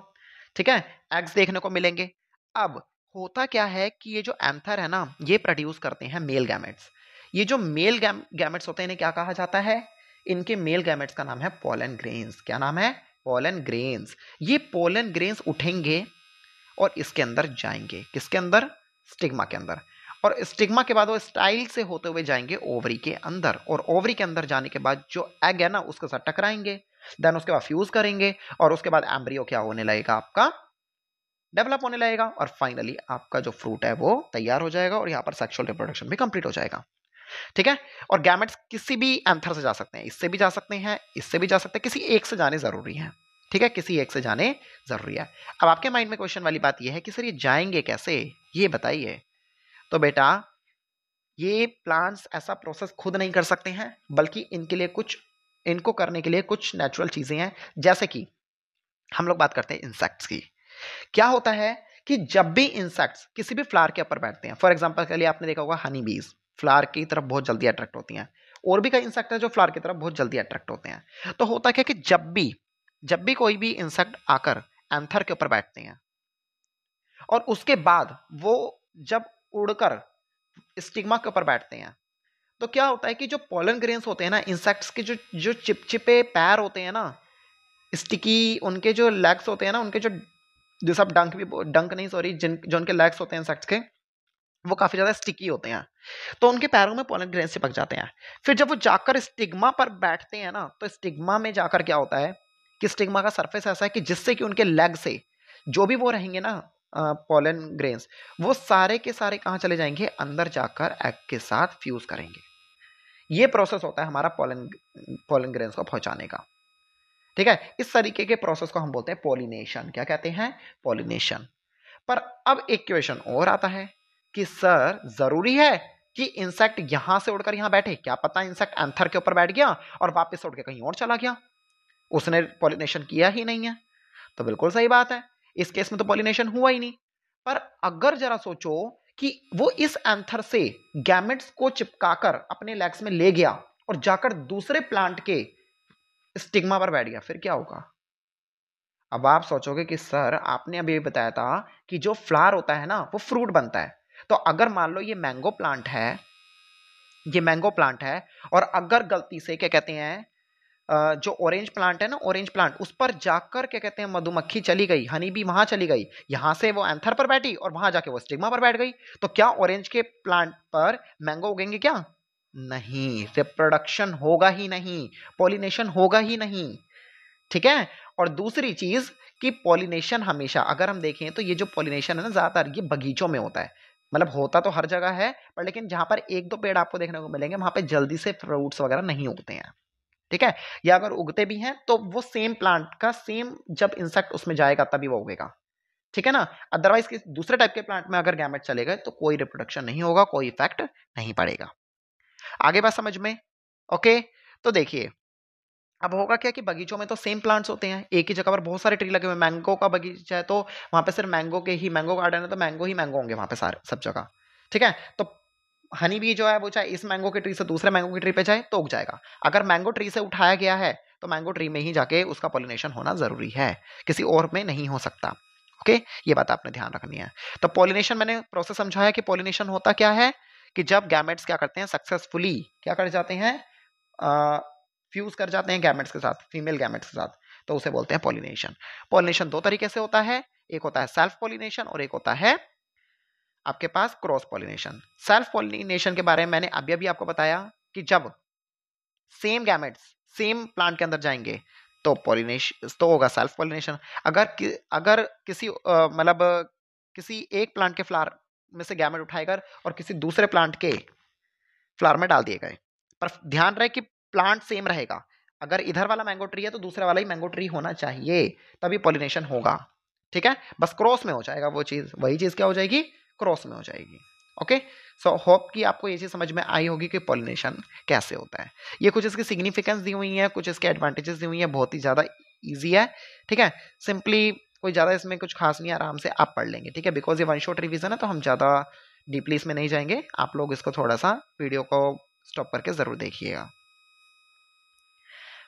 ठीक है, एग्स देखने को मिलेंगे। अब होता क्या है कि ये जो एंथर है ना, ये प्रोड्यूस करते हैं मेल गैमेट्स। ये जो मेल गैमेट्स होते हैं इन्हें क्या कहा जाता है? इनके मेल गैमेट्स का नाम है पोलन ग्रेन्स। क्या नाम है? Pollen grains. ये पोलन ग्रेन्स उठेंगे और इसके अंदर जाएंगे। किसके अंदर? स्टिग्मा के अंदर। और स्टिग्मा के बाद वो स्टाइल से होते हुए जाएंगे ओवरी के अंदर, और ओवरी के अंदर जाने के बाद जो एग है ना उसके साथ टकराएंगे, देन उसके बाद फ्यूज करेंगे, और उसके बाद एम्ब्रियो क्या होने लगेगा? आपका डेवलप होने लगेगा, और फाइनली आपका जो फ्रूट है वो तैयार हो जाएगा, और यहाँ पर सेक्सुअल रिप्रोडक्शन भी कंप्लीट हो जाएगा। ठीक है, और गैमेट्स किसी भी एंथर से जा सकते हैं, इससे भी जा सकते हैं, इससे भी जा सकते हैं, किसी एक से जाने जरूरी है। ठीक है, किसी एक से जाने जरूरी है। अब आपके माइंड में क्वेश्चन वाली बात यह है कि सर ये जाएंगे कैसे, ये बताइए। तो बेटा, ये प्लांट्स ऐसा प्रोसेस खुद नहीं कर सकते हैं, बल्कि इनके लिए कुछ, इनको करने के लिए कुछ नेचुरल चीजें हैं। जैसे कि हम लोग बात करते हैं इंसेक्ट्स की। क्या होता है कि जब भी इंसेक्ट्स किसी भी फ्लावर के ऊपर बैठते हैं, फॉर एग्जांपल के लिए आपने देखा होगा हनी बीज फ्लावर की तरफ बहुत जल्दी अट्रैक्ट होती हैं, और भी कई इंसेक्ट हैं जो फ्लावर की तरफ बहुत जल्दी अट्रैक्ट होते हैं। तो होता क्या कि जब भी कोई भी इंसेक्ट आकर एंथर के ऊपर बैठते हैं, और उसके बाद वो जब उड़कर स्टिग्मा के ऊपर बैठते हैं, तो क्या होता है कि जो पोलन ग्रेन्स होते हैं ना, इंसेक्ट्स के जो जो चिपचिपे पैर होते हैं ना, स्टिकी, उनके जो लेग्स होते हैं ना, उनके जो सब डंक भी, डंक नहीं सॉरी, जिन जो उनके लेग्स होते हैं इंसेक्ट्स के, वो काफी ज्यादा स्टिकी होते हैं, तो उनके पैरों में पोलन ग्रेन्स चिपक जाते हैं। फिर जब वो जाकर स्टिग्मा पर बैठते हैं ना, तो स्टिग्मा में जाकर क्या होता है कि स्टिग्मा का सरफेस ऐसा है कि जिससे कि उनके लेग से जो भी वो रहेंगे ना पोलन ग्रेन्स, वो सारे के सारे कहाँ चले जाएंगे? अंदर जाकर एग के साथ फ्यूज करेंगे। ये प्रोसेस होता है हमारा पोलन ग्रेन्स को पहुंचाने का। ठीक है, इस तरीके के प्रोसेस को हम बोलते हैं पॉलिनेशन। क्या कहते हैं? पॉलिनेशन। पर अब एक क्वेश्चन और आता है कि सर जरूरी है कि इंसेक्ट यहां से उड़कर यहां बैठे? क्या पता इंसेक्ट एंथर के ऊपर बैठ गया और वापस उड़ के कहीं और चला गया, उसने पॉलिनेशन किया ही नहीं है। तो बिल्कुल सही बात है, इस केस में तो पॉलिनेशन हुआ ही नहीं। पर अगर जरा सोचो कि वो इस एंथर से गैमेट्स को चिपकाकर अपने लेग्स में ले गया और जाकर दूसरे प्लांट के स्टिग्मा पर बैठ गया, फिर क्या होगा? अब आप सोचोगे कि सर आपने अभी बताया था कि जो फ्लावर होता है ना वो फ्रूट बनता है। तो अगर मान लो ये मैंगो प्लांट है, और अगर गलती से क्या कहते हैं जो ऑरेंज प्लांट है ना, ऑरेंज प्लांट, उस पर जाकर क्या कहते हैं मधुमक्खी चली गई, हनी बी वहां चली गई, यहां से वो एंथर पर बैठी और वहां जाके वो स्टिग्मा पर बैठ गई, तो क्या ऑरेंज के प्लांट पर मैंगो उगेंगे क्या? नहीं, रिप्रोडक्शन होगा ही नहीं, पॉलिनेशन होगा ही नहीं। ठीक है, और दूसरी चीज कि पॉलिनेशन हमेशा अगर हम देखें तो ये जो पॉलिनेशन है ना, ज्यादातर ये बगीचों में होता है। मतलब होता तो हर जगह है, पर लेकिन जहां पर एक दो पेड़ आपको देखने को मिलेंगे वहां पे जल्दी से फ्रूट्स वगैरह नहीं उगते हैं। ठीक है, या अगर उगते भी हैं तो वो सेम प्लांट का सेम जब इंसेक्ट उसमें जाएगा तभी वो उगेगा। ठीक है ना, अदरवाइज किसी दूसरे टाइप के प्लांट में अगर गैमेट चले गए तो कोई रिप्रोडक्शन नहीं होगा, कोई इफेक्ट नहीं पड़ेगा। आगे बात समझ में? ओके, तो देखिए अब होगा क्या कि बगीचों में तो सेम प्लांट्स होते हैं, एक ही जगह पर बहुत सारे ट्री लगे हुए हैं। मैंगो का बगीचा है तो वहां पे सिर्फ मैंगो गार्डन है तो मैंगो ही मैंगो होंगे वहां पे सारे सब जगह। ठीक है, तो हनी बी जो है वो चाहे इस मैंगो के ट्री से दूसरे मैंगो के ट्री पे जाए तो उग जाएगा। अगर मैंगो ट्री से उठाया गया है तो मैंगो ट्री में ही जाके उसका पॉलिनेशन होना जरूरी है, किसी और में नहीं हो सकता। ओके, ये बात आपने ध्यान रखनी है। तो पॉलिनेशन मैंने प्रोसेस समझाया कि पॉलिनेशन होता क्या है कि जब गैमेट्स क्या करते हैं, सक्सेसफुली क्या कर जाते हैं, फ्यूज कर जाते हैं गैमेट्स के साथ, फीमेल गैमेट्स के साथ, तो उसे बोलते हैं पॉलिनेशन। पॉलिनेशन दो तरीके से होता है, एक होता है सेल्फ पॉलिनेशन और एक होता है आपके पास क्रॉस पॉलिनेशन। सेल्फ पॉलिनेशन के बारे में मैंने अभी अभी आपको बताया कि जब सेम गैमेट्स सेम प्लांट के अंदर जाएंगे तो पॉलिनेशन तो होगा सेल्फ पॉलिनेशन। अगर किसी मतलब किसी एक प्लांट के फ्लावर में से गैमेट उठाएगा और किसी दूसरे प्लांट के फ्लावर में डाल दिए गए, पर ध्यान रहे कि प्लांट सेम रहेगा। अगर इधर वाला मैंगो ट्री है तो दूसरे वाला ही मैंगो ट्री होना चाहिए, तभी पॉलिनेशन होगा। ठीक है, बस क्रॉस में हो जाएगा वो चीज, वही चीज क्या हो जाएगी, क्रॉस में हो जाएगी। ओके, सो होप कि आपको ये चीज समझ में आई होगी कि पॉलिनेशन कैसे होता है। ये कुछ इसकी सिग्निफिकेंस दी हुई है, कुछ इसके एडवांटेजेस दी हुई है, बहुत ही ज्यादा इजी है। ठीक है, सिंपली कोई ज्यादा इसमें कुछ खास नहीं, आराम से आप पढ़ लेंगे। ठीक है, बिकॉज ये वन शॉट रिवीजन है तो हम ज्यादा डीपली इसमें नहीं जाएंगे। आप लोग इसको थोड़ा सा वीडियो को स्टॉप करके जरूर देखिएगा।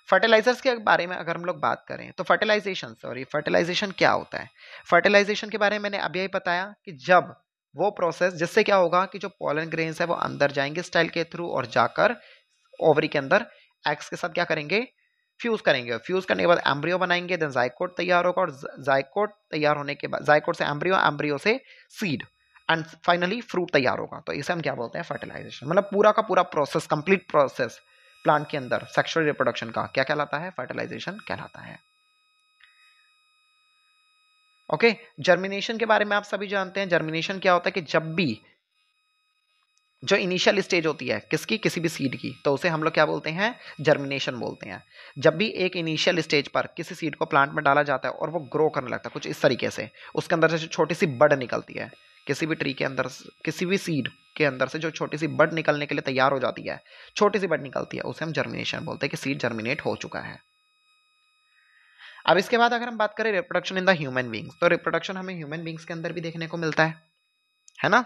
फर्टिलाइजर्स के बारे में अगर हम लोग बात करें तो फर्टिलाइजेशन क्या होता है। फर्टिलाइजेशन के बारे में मैंने अभी बताया कि जब वो प्रोसेस जिससे क्या होगा कि जो पॉलन ग्रेन्स है वो अंदर जाएंगे स्टाइल के थ्रू और जाकर ओवरी के अंदर एग्स के साथ क्या करेंगे, फ्यूज करेंगे। फ्यूज करने के बाद एम्ब्रियो बनाएंगे, देन जाइकोट तैयार होगा और जाइकोट तैयार होने के बाद जाइकोट से एम्ब्रियो, एम्ब्रियो से सीड एंड फाइनली फ्रूट तैयार होगा। तो इसे हम क्या बोलते हैं, फर्टिलाइजेशन। मतलब पूरा का पूरा प्रोसेस, कंप्लीट प्रोसेस प्लांट के अंदर सेक्सुअल रिप्रोडक्शन का क्या कहलाता है, फर्टिलाइजेशन कहलाता है। ओके, जर्मिनेशन के बारे में आप सभी जानते हैं। जर्मिनेशन क्या होता है कि जब भी जो इनिशियल स्टेज होती है किसकी, किसी भी सीड की, तो उसे हम लोग क्या बोलते हैं, जर्मिनेशन बोलते हैं। जब भी एक इनिशियल स्टेज पर किसी सीड को प्लांट में डाला जाता है और वो ग्रो करने लगता है कुछ इस तरीके से, उसके अंदर से छोटी सी बड निकलती है, किसी भी ट्री के अंदर, किसी भी सीड के अंदर से जो छोटी सी बड निकलने के लिए तैयार हो जाती है, छोटी सी बड निकलती है, उसे हम जर्मिनेशन बोलते हैं कि सीड जर्मिनेट हो चुका है। अब इसके बाद अगर हम बात करें reproduction in the human beings, तो रिप्रोडक्शन हमें ह्यूमन बींग्स के अंदर भी देखने को मिलता है ना।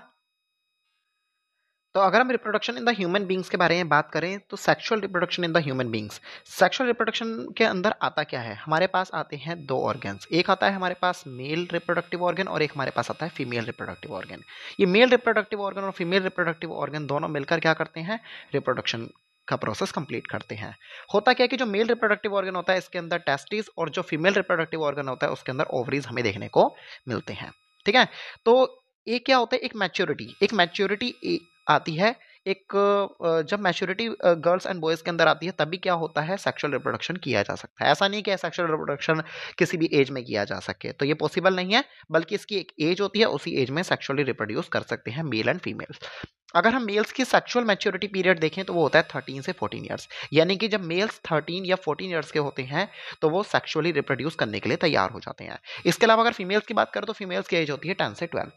तो अगर हम reproduction in the human beings के बारे में बात करें तो sexual reproduction in the human beings, sexual reproduction के अंदर आता क्या है, हमारे पास आते हैं दो ऑर्गन्स। एक आता है हमारे पास मेल रिप्रोडक्टिव ऑर्गन और एक हमारे पास आता है फीमेल रिप्रोडक्टिव ऑर्गन। ये मेल रिप्रोडक्टिव ऑर्गन और फीमेल रिप्रोडक्टिव ऑर्गन दोनों मिलकर क्या करते हैं, रिप्रोडक्शन का प्रोसेस कंप्लीट करते हैं। होता क्या है कि जो मेल रिप्रोडक्टिव ऑर्गन होता है इसके अंदर टेस्टिस और जो फीमेल रिप्रोडक्टिव ऑर्गन होता है उसके अंदर ओवरीज हमें देखने को मिलते हैं। ठीक है, तो एक क्या होता है, एक मैच्योरिटी आती है। एक जब मैच्योरिटी गर्ल्स एंड बॉयज के अंदर आती है तभी क्या होता है, सेक्सुअल रिप्रोडक्शन किया जा सकता है। ऐसा नहीं कि सेक्सुअल रिप्रोडक्शन किसी भी एज में किया जा सके, तो ये पॉसिबल नहीं है, बल्कि इसकी एक एज होती है, उसी एज में सेक्सुअली रिप्रोड्यूस कर सकते हैं मेल एंड फीमेल। अगर हम मेल्स की सेक्सुअल मैच्योरिटी पीरियड देखें तो वो होता है 13 से 14 ईयर्स, यानी कि जब मेल्स 13 या 14 ईयर्स के होते हैं तो वो सेक्सुअली रिप्रोड्यूस करने के लिए तैयार हो जाते हैं। इसके अलावा अगर फीमेल्स की बात करें तो फीमेल्स की एज होती है 10 से 12,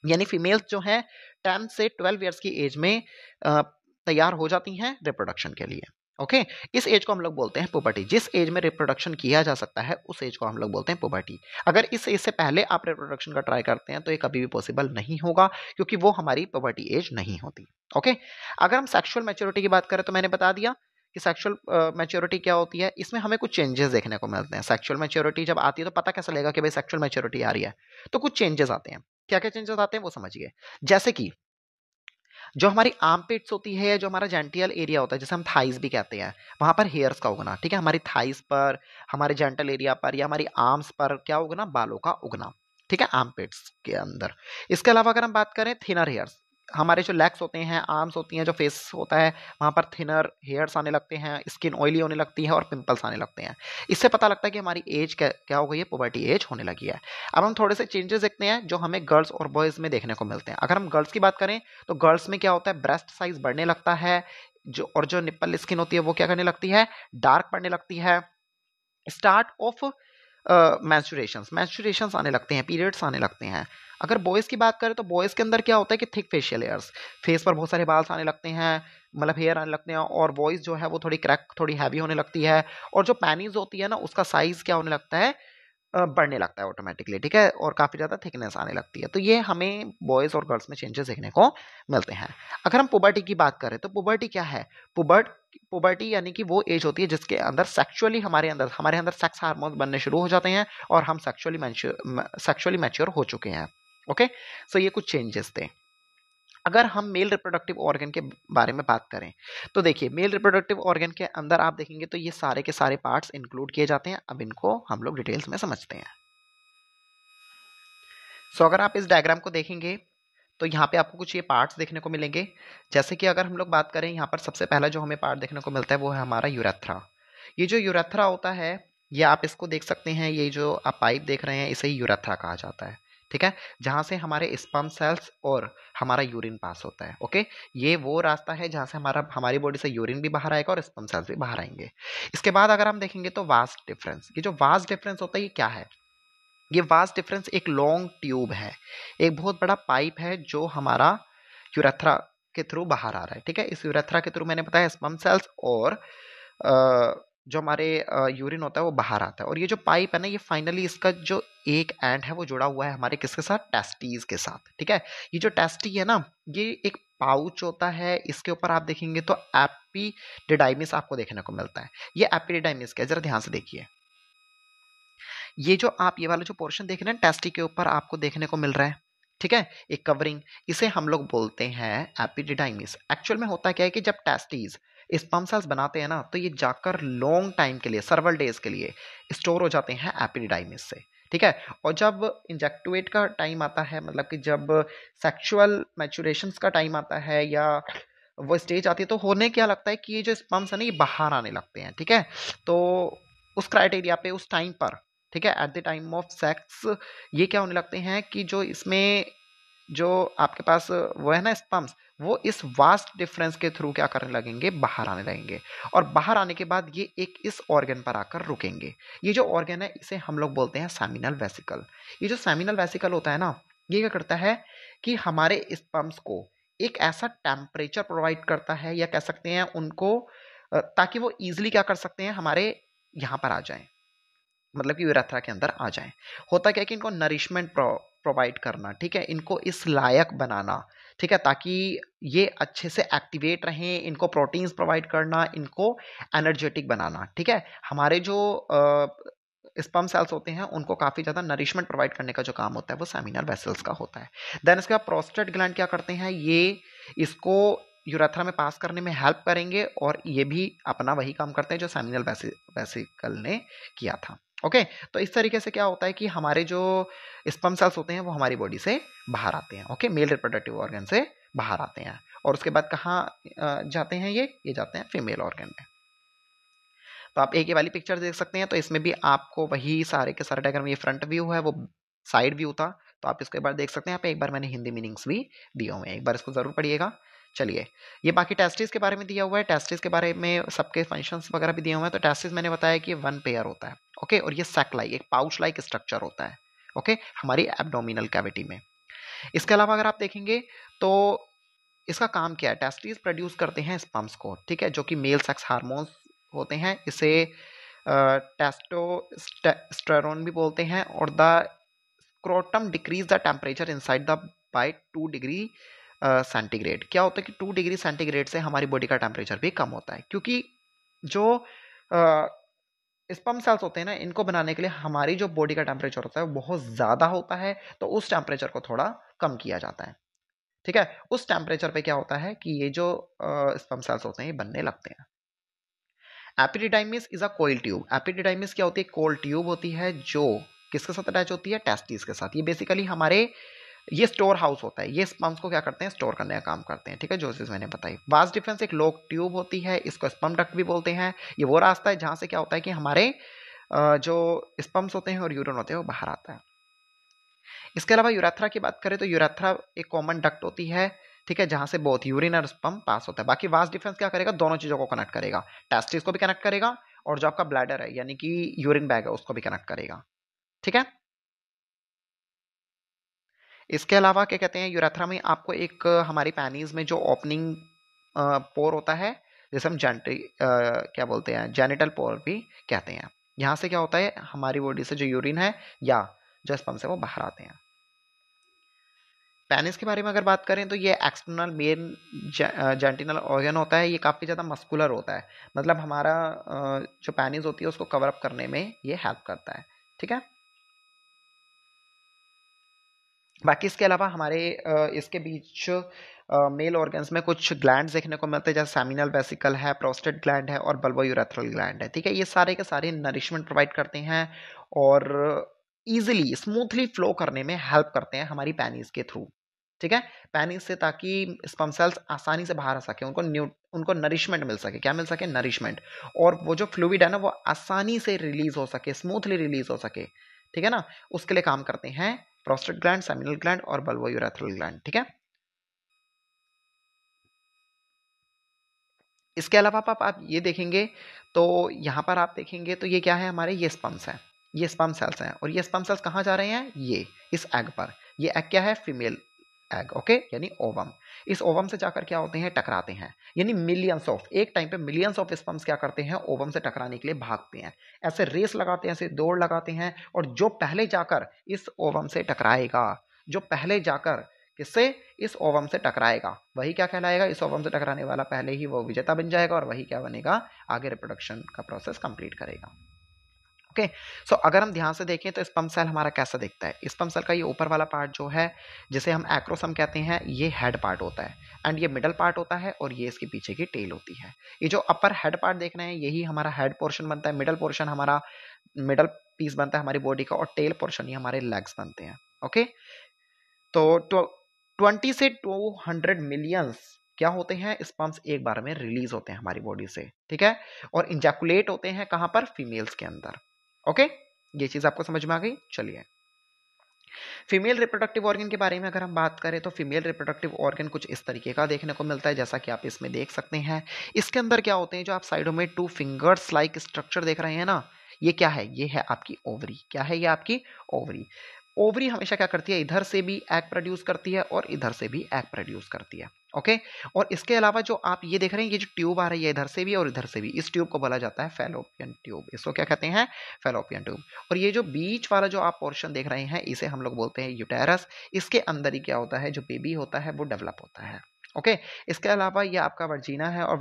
यानी फीमेल्स जो है 10 से 12 ईयर्स की एज में तैयार हो जाती हैं रिप्रोडक्शन के लिए। ओके, इस एज को हम लोग बोलते हैं पुबर्टी। जिस एज में रिप्रोडक्शन किया जा सकता है उस एज को हम लोग बोलते हैं पुबर्टी। अगर इस एज से पहले आप रिप्रोडक्शन का ट्राई करते हैं तो ये कभी भी पॉसिबल नहीं होगा, क्योंकि वो हमारी पुबर्टी एज नहीं होती। ओके, अगर हम सेक्सुअल मैच्योरिटी की बात करें तो मैंने बता दिया कि सेक्सुअल मैच्योरिटी क्या होती है। इसमें हमें कुछ चेंजेस देखने को मिलते हैं। सेक्सुअल मैच्योरिटी जब आती है तो पता कैसे लगेगा कि भाई सेक्सुअल मैच्योरिटी आ रही है, तो कुछ चेंजेस आते हैं। क्या क्या चेंजेस आते हैं वो समझिए। जैसे कि जो हमारी आर्म पिट्स होती है, जो हमारा जेंटियल एरिया होता है जिसे हम थाइस भी कहते हैं, वहां पर हेयर्स का उगना। ठीक है, हमारी थाइस पर, हमारे जेंटल एरिया पर या हमारी आर्म्स पर क्या उगना, बालों का उगना। ठीक है, आर्म पिट्स के अंदर। इसके अलावा अगर हम बात करें थिनर हेयर्स, हमारे जो लेग्स होते हैं, आर्म्स होती हैं, जो फेस होता है, वहां पर थिनर हेयर्स आने लगते हैं, स्किन ऑयली होने लगती है और पिंपल्स आने लगते हैं। इससे पता लगता है कि हमारी एज क्या हो गई है, पुबर्टी एज होने लगी है। अब हम थोड़े से चेंजेस देखते हैं जो हमें गर्ल्स और बॉयज में देखने को मिलते हैं। अगर हम गर्ल्स की बात करें तो गर्ल्स में क्या होता है, ब्रेस्ट साइज बढ़ने लगता है, जो निप्पल स्किन होती है वो क्या करने लगती है, डार्क पड़ने लगती है। स्टार्ट ऑफ मैंस्ट्रुएशंस आने लगते हैं, पीरियड्स आने लगते हैं। अगर बॉयज की बात करें तो बॉयज के अंदर क्या होता है कि थिक फेशियल हेयर्स, फेस पर बहुत सारे बाल आने लगते हैं, मतलब हेयर आने लगते हैं, और वॉइस जो है वो थोड़ी क्रैक, थोड़ी हैवी होने लगती है, और जो पैनीज होती है ना उसका साइज क्या होने लगता है, बढ़ने लगता है ऑटोमेटिकली। ठीक है, और काफ़ी ज़्यादा थिकनेस आने लगती है। तो ये हमें बॉयज़ और गर्ल्स में चेंजेस देखने को मिलते हैं। अगर हम पुबर्टी की बात करें तो पुबर्टी क्या है, पुबर्टी यानी कि वो एज होती है जिसके अंदर हमारे अंदर सेक्स हार्मोन बनने शुरू हो जाते हैं और हम सेक्सुअली मैच्योर हो चुके हैं। ओके, सो ये कुछ चेंजेस थे। अगर हम मेल रिप्रोडक्टिव ऑर्गन के बारे में बात करें तो देखिए, मेल रिप्रोडक्टिव ऑर्गन के अंदर आप देखेंगे तो ये सारे के सारे पार्ट्स इंक्लूड किए जाते हैं। अब इनको हम लोग डिटेल्स में समझते हैं। सो अगर आप इस डायग्राम को देखेंगे तो यहाँ पे आपको कुछ ये पार्ट्स देखने को मिलेंगे। जैसे कि अगर हम लोग बात करें, यहाँ पर सबसे पहला जो हमें पार्ट देखने को मिलता है वो है हमारा यूरेथ्रा। ये जो यूरेथ्रा होता है, ये आप इसको देख सकते हैं, ये जो आप पाइप देख रहे हैं इसे यूरेथ्रा कहा जाता है, ठीक है, जहाँ से हमारे स्पर्म सेल्स और हमारा यूरिन पास होता है। ओके, ये वो रास्ता है जहाँ से हमारी बॉडी से यूरिन भी बाहर आएगा और स्पर्म सेल्स भी बाहर आएंगे। इसके बाद अगर हम देखेंगे तो वास्ट डिफरेंस, ये जो वास्ट डिफरेंस होता है ये क्या है? ये वास्ट डिफरेंस एक लॉन्ग ट्यूब है, एक बहुत बड़ा पाइप है जो हमारा यूरेथ्रा के थ्रू बाहर आ रहा है, ठीक है। इस यूरेथ्रा के थ्रू मैंने बताया स्पर्म सेल्स और जो हमारे यूरिन होता है वो बाहर आता है। और ये जो पाइप है ना, ये फाइनली इसका जो एक एंड है वो जुड़ा हुआ है हमारे किसके साथ? टेस्टीज के साथ, ठीक है। ये जो टेस्टी है ना, ये एक पाउच होता है, इसके ऊपर आप देखेंगे तो एपिडिडाइमिस आपको देखने को मिलता है। ये एपिडिडाइमिस क्या है, जरा ध्यान से देखिए। ये जो आप ये वाला जो पोर्शन देख रहे हैं टेस्टी के ऊपर आपको देखने को मिल रहा है, ठीक है, एक कवरिंग, इसे हम लोग बोलते हैं एपिडिडाइमिस। एक्चुअल में होता क्या है कि जब टेस्टीज स्पर्म सेल्स बनाते हैं ना, तो ये जाकर लॉन्ग टाइम के लिए, सर्वल डेज के लिए स्टोर हो जाते हैं एपिडिडाइमिस से, ठीक है। और जब इंजेक्टुएट का टाइम आता है, मतलब कि जब सेक्सुअल मैचुरेशंस का टाइम आता है या वो स्टेज आती है, तो होने क्या लगता है कि ये जो स्पर्म्स है ना ये बाहर आने लगते हैं, ठीक है। तो उस क्राइटेरिया पे, उस टाइम पर, ठीक है, at the time of sex ये क्या होने लगते हैं कि जो इसमें जो आपके पास वो है ना स्पर्म्स, वो इस वास्ट डिफरेंस के थ्रू क्या करने लगेंगे? बाहर आने लगेंगे। और बाहर आने के बाद ये एक इस ऑर्गन पर आकर रुकेंगे। ये जो ऑर्गन है इसे हम लोग बोलते हैं सेमिनल वेसिकल। ये जो सेमिनल वेसिकल होता है ना, ये क्या करता है कि हमारे स्पर्म्स को एक ऐसा टेम्परेचर प्रोवाइड करता है, या कह सकते हैं उनको ताकि वो इजिली क्या कर सकते हैं, हमारे यहाँ पर आ जाएं, मतलब कि यूरेथ्रा के अंदर आ जाएं। होता क्या है कि इनको नरिशमेंट प्रोवाइड करना, ठीक है, इनको इस लायक बनाना, ठीक है, ताकि ये अच्छे से एक्टिवेट रहें, इनको प्रोटीन्स प्रोवाइड करना, इनको एनर्जेटिक बनाना, ठीक है। हमारे जो स्पर्म सेल्स होते हैं उनको काफ़ी ज़्यादा नरिशमेंट प्रोवाइड करने का जो काम होता है वो सेमिनल वेसल्स का होता है। देन इसके बाद प्रोस्टेट ग्लैंड क्या करते हैं, ये इसको यूरेथ्रा में पास करने में हेल्प करेंगे, और ये भी अपना वही काम करते हैं जो सेमिनल वेसिकल ने किया था। ओके, तो इस तरीके से क्या होता है कि हमारे जो स्पर्म सेल्स होते हैं वो हमारी बॉडी से बाहर आते हैं। ओके, मेल रिप्रोडक्टिव ऑर्गन से बाहर आते हैं, और उसके बाद कहाँ जाते हैं? ये जाते हैं फीमेल ऑर्गन में। तो आप एक ये वाली पिक्चर देख सकते हैं, तो इसमें भी आपको वही सारे के सारे डायग्राम, ये फ्रंट व्यू है, वो साइड व्यू था, तो आप इसको एक बार देख सकते हैं। यहाँ पे एक बार मैंने हिंदी मीनिंग्स भी दिए हुए हैं, एक बार इसको जरूर पढ़िएगा। चलिए, ये बाकी टेस्टिस के बारे में दिया हुआ है, टेस्टिस के बारे में सबके फंक्शंस वगैरह भी दिए हुए हैं। तो टेस्टिस मैंने बताया कि वन पेयर होता है, ओके, और ये सैक लाइक, एक पाउच लाइक स्ट्रक्चर होता है, ओके, हमारी एब्डोमिनल कैविटी में। इसके अलावा अगर आप देखेंगे तो इसका काम क्या है? टेस्टिस प्रोड्यूस करते हैं स्पर्म्स को, ठीक है, जो कि मेल सेक्स हार्मोन्स होते हैं। इसे टेस्टोस्टेरोन भी बोलते हैं। और the scrotum decrease the temperature inside the by 2 degree centigrade. क्या होता है कि 2 डिग्री सेंटीग्रेड से हमारी बॉडी का टेम्परेचर भी कम होता है, क्योंकि जो स्पर्म सेल्स होते हैं ना, इनको बनाने के लिए हमारी जो बॉडी का टेम्परेचर होता है वो बहुत ज़्यादा होता है, तो उस टेम्परेचर को थोड़ा कम किया जाता है, ठीक है। उस टेम्परेचर पे क्या होता है कि ये जो स्पर्म सेल्स होते हैं ये बनने लगते हैं। Epididymis is a coil tube. Epididymis क्या होती है? कोल ट्यूब होती है, जो किसके साथ अटैच होती है? टेस्टिस के साथ। ये बेसिकली हमारे ये स्टोर हाउस होता है, ये स्पर्म्स को क्या करते हैं? स्टोर करने का काम करते हैं, ठीक है, जो चीज़ मैंने बताई। वास डिफरेंस एक लॉक ट्यूब होती है, इसको स्पर्म डक्ट भी बोलते हैं। ये वो रास्ता है जहाँ से क्या होता है कि हमारे जो स्पर्म्स होते हैं और यूरिन होते हैं वो बाहर आता है। इसके अलावा यूरेथ्रा की बात करें तो यूरेथ्रा एक कॉमन डक्ट होती है, ठीक है, जहां से बोथ यूरिन और स्पर्म पास होता है। बाकी वास डिफरेंस क्या करेगा? दोनों चीजों को कनेक्ट करेगा, टेस्टिस को भी कनेक्ट करेगा, और जो आपका ब्लैडर है यानी कि यूरिन बैग है उसको भी कनेक्ट करेगा, ठीक है। इसके अलावा क्या कहते हैं, यूरेथ्रा में आपको एक हमारी पैनीज में जो ओपनिंग पोर होता है, जैसे हम क्या बोलते हैं, जेनिटल पोर भी कहते हैं। यहाँ से क्या होता है, हमारी बॉडी से जो यूरिन है या जो स्पर्म से वो बाहर आते हैं। पेनिस के बारे में अगर बात करें तो ये एक्सटर्नल मेन जेंटिनल ऑर्गन होता है। ये काफ़ी ज़्यादा मस्कुलर होता है, मतलब हमारा जो पेनिस होती है उसको कवर अप करने में ये हेल्प करता है, ठीक है। बाकी इसके अलावा हमारे इसके बीच मेल ऑर्गन्स में कुछ ग्लैंड्स देखने को मिलते हैं, जैसे सेमिनल वेसिकल है, प्रोस्टेट ग्लैंड है और बल्बोयूरेथ्रल ग्लैंड है, ठीक है। ये सारे के सारे नरिशमेंट प्रोवाइड करते हैं और इजीली स्मूथली फ्लो करने में हेल्प करते हैं हमारी पेनिस के थ्रू। ठीक है, पेनिस से, ताकि स्पर्म सेल्स आसानी से बाहर आ सके, उनको नरिशमेंट मिल सके। क्या मिल सके? नरिशमेंट। और वो जो फ्लूइड है ना वो आसानी से रिलीज हो सके, स्मूथली रिलीज हो सके। ठीक है ना, उसके लिए काम करते हैं प्रोस्टेट ग्लैंड, सेमिनल ग्लैंड और बल्बोयूरेथ्रल ग्लैंड। ठीक है, इसके अलावा आप ये देखेंगे तो यहाँ पर आप देखेंगे तो ये क्या है हमारे, ये स्पर्म्स हैं, ये स्पर्म सेल्स हैं। और ये स्पर्म सेल्स कहाँ जा रहे हैं? ये इस एग पर। ये एग क्या है? फीमेल एग, ओके, यानी ओवम। इस ओवम से जाकर क्या होते हैं? टकराते हैं। यानी मिलियंस ऑफ, एक टाइम पे मिलियंस ऑफ स्पर्म्स क्या करते हैं? ओवम से टकराने के लिए भागते हैं, ऐसे रेस लगाते हैं, ऐसे दौड़ लगाते हैं। और जो पहले जाकर इस ओवम से टकराएगा, जो पहले जाकर किससे? इस ओवम से टकराएगा, वही क्या कहलाएगा? इस ओवम से टकराने वाला पहले ही वो विजेता बन जाएगा, और वही क्या बनेगा? आगे रिप्रोडक्शन का प्रोसेस कंप्लीट करेगा। ओके, सो अगर हम ध्यान से देखें तो स्पर्म सेल हमारा कैसा दिखता है? स्पर्म सेल का ये ऊपर वाला पार्ट जो है, जिसे हम एक्रोसम कहते हैं, ये हेड पार्ट होता है, एंड ये मिडल पार्ट होता है, और ये इसके पीछे की टेल होती है। ये जो अपर हेड पार्ट देख रहे हैं, यही हमारा हेड पोर्शन बनता है। मिडल पोर्शन हमारा, मिडल पीस बनता है हमारी बॉडी का, और टेल पोर्शन ही हमारे लेग्स बनते हैं। ओके, तो 20 से 200 मिलियंस क्या होते हैं? स्पर्म्स एक बार में रिलीज होते हैं हमारी बॉडी से। ठीक है, और इंजैकुलेट होते हैं कहां पर? फीमेल्स के अंदर। ओके, ये चीज आपको समझ में आ गई? चलिए, फीमेल रिप्रोडक्टिव ऑर्गन के बारे में अगर हम बात करें तो फीमेल रिप्रोडक्टिव ऑर्गन कुछ इस तरीके का देखने को मिलता है, जैसा कि आप इसमें देख सकते हैं। इसके अंदर क्या होते हैं? जो आप साइडों में 2 फिंगर्स लाइक स्ट्रक्चर देख रहे हैं ना, ये क्या है? ये है आपकी ओवरी। क्या है ये? आपकी ओवरी। ओवरी हमेशा क्या करती है? इधर से भी एग प्रोड्यूस करती है और इधर से भी एग प्रोड्यूस करती है। ओके, और इसके अलावा जो आप ये देख रहे हैं, ये जो ट्यूब आ रही है इधर से भी और इधर से भी, इस ट्यूब को बोला जाता है फैलोपियन ट्यूब। इसको क्या कहते हैं? Fallopian tube. और ये जो बीच वाला जो आप पोर्शन देख रहे हैं, इसे हम लोग बोलते हैं यूटेरस। इसके अंदर ही क्या होता है? जो बेबी होता है वो डेवलप होता है। ओके, इसके अलावा ये आपका वर्जीना है, और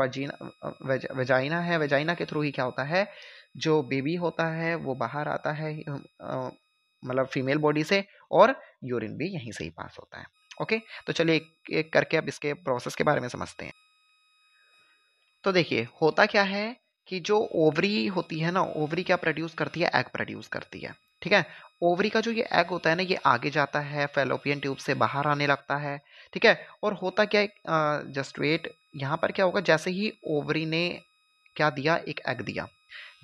वेजाइना है। वेजाइना के थ्रू ही क्या होता है? जो बेबी होता है वो बाहर आता है, मतलब फीमेल बॉडी से, और यूरिन भी यहीं से ही पास होता है। ओके, तो चलिए एक एक करके अब इसके प्रोसेस के बारे में समझते हैं। तो देखिए होता क्या है कि जो ओवरी होती है ना, ओवरी क्या प्रोड्यूस करती है? एग प्रोड्यूस करती है। ठीक है, ओवरी का जो ये एग होता है ना, ये आगे जाता है, फैलोपियन ट्यूब से बाहर आने लगता है। ठीक है, और होता क्या है? जस्ट वेट, यहाँ पर क्या होगा? जैसे ही ओवरी ने क्या दिया? एक एग दिया।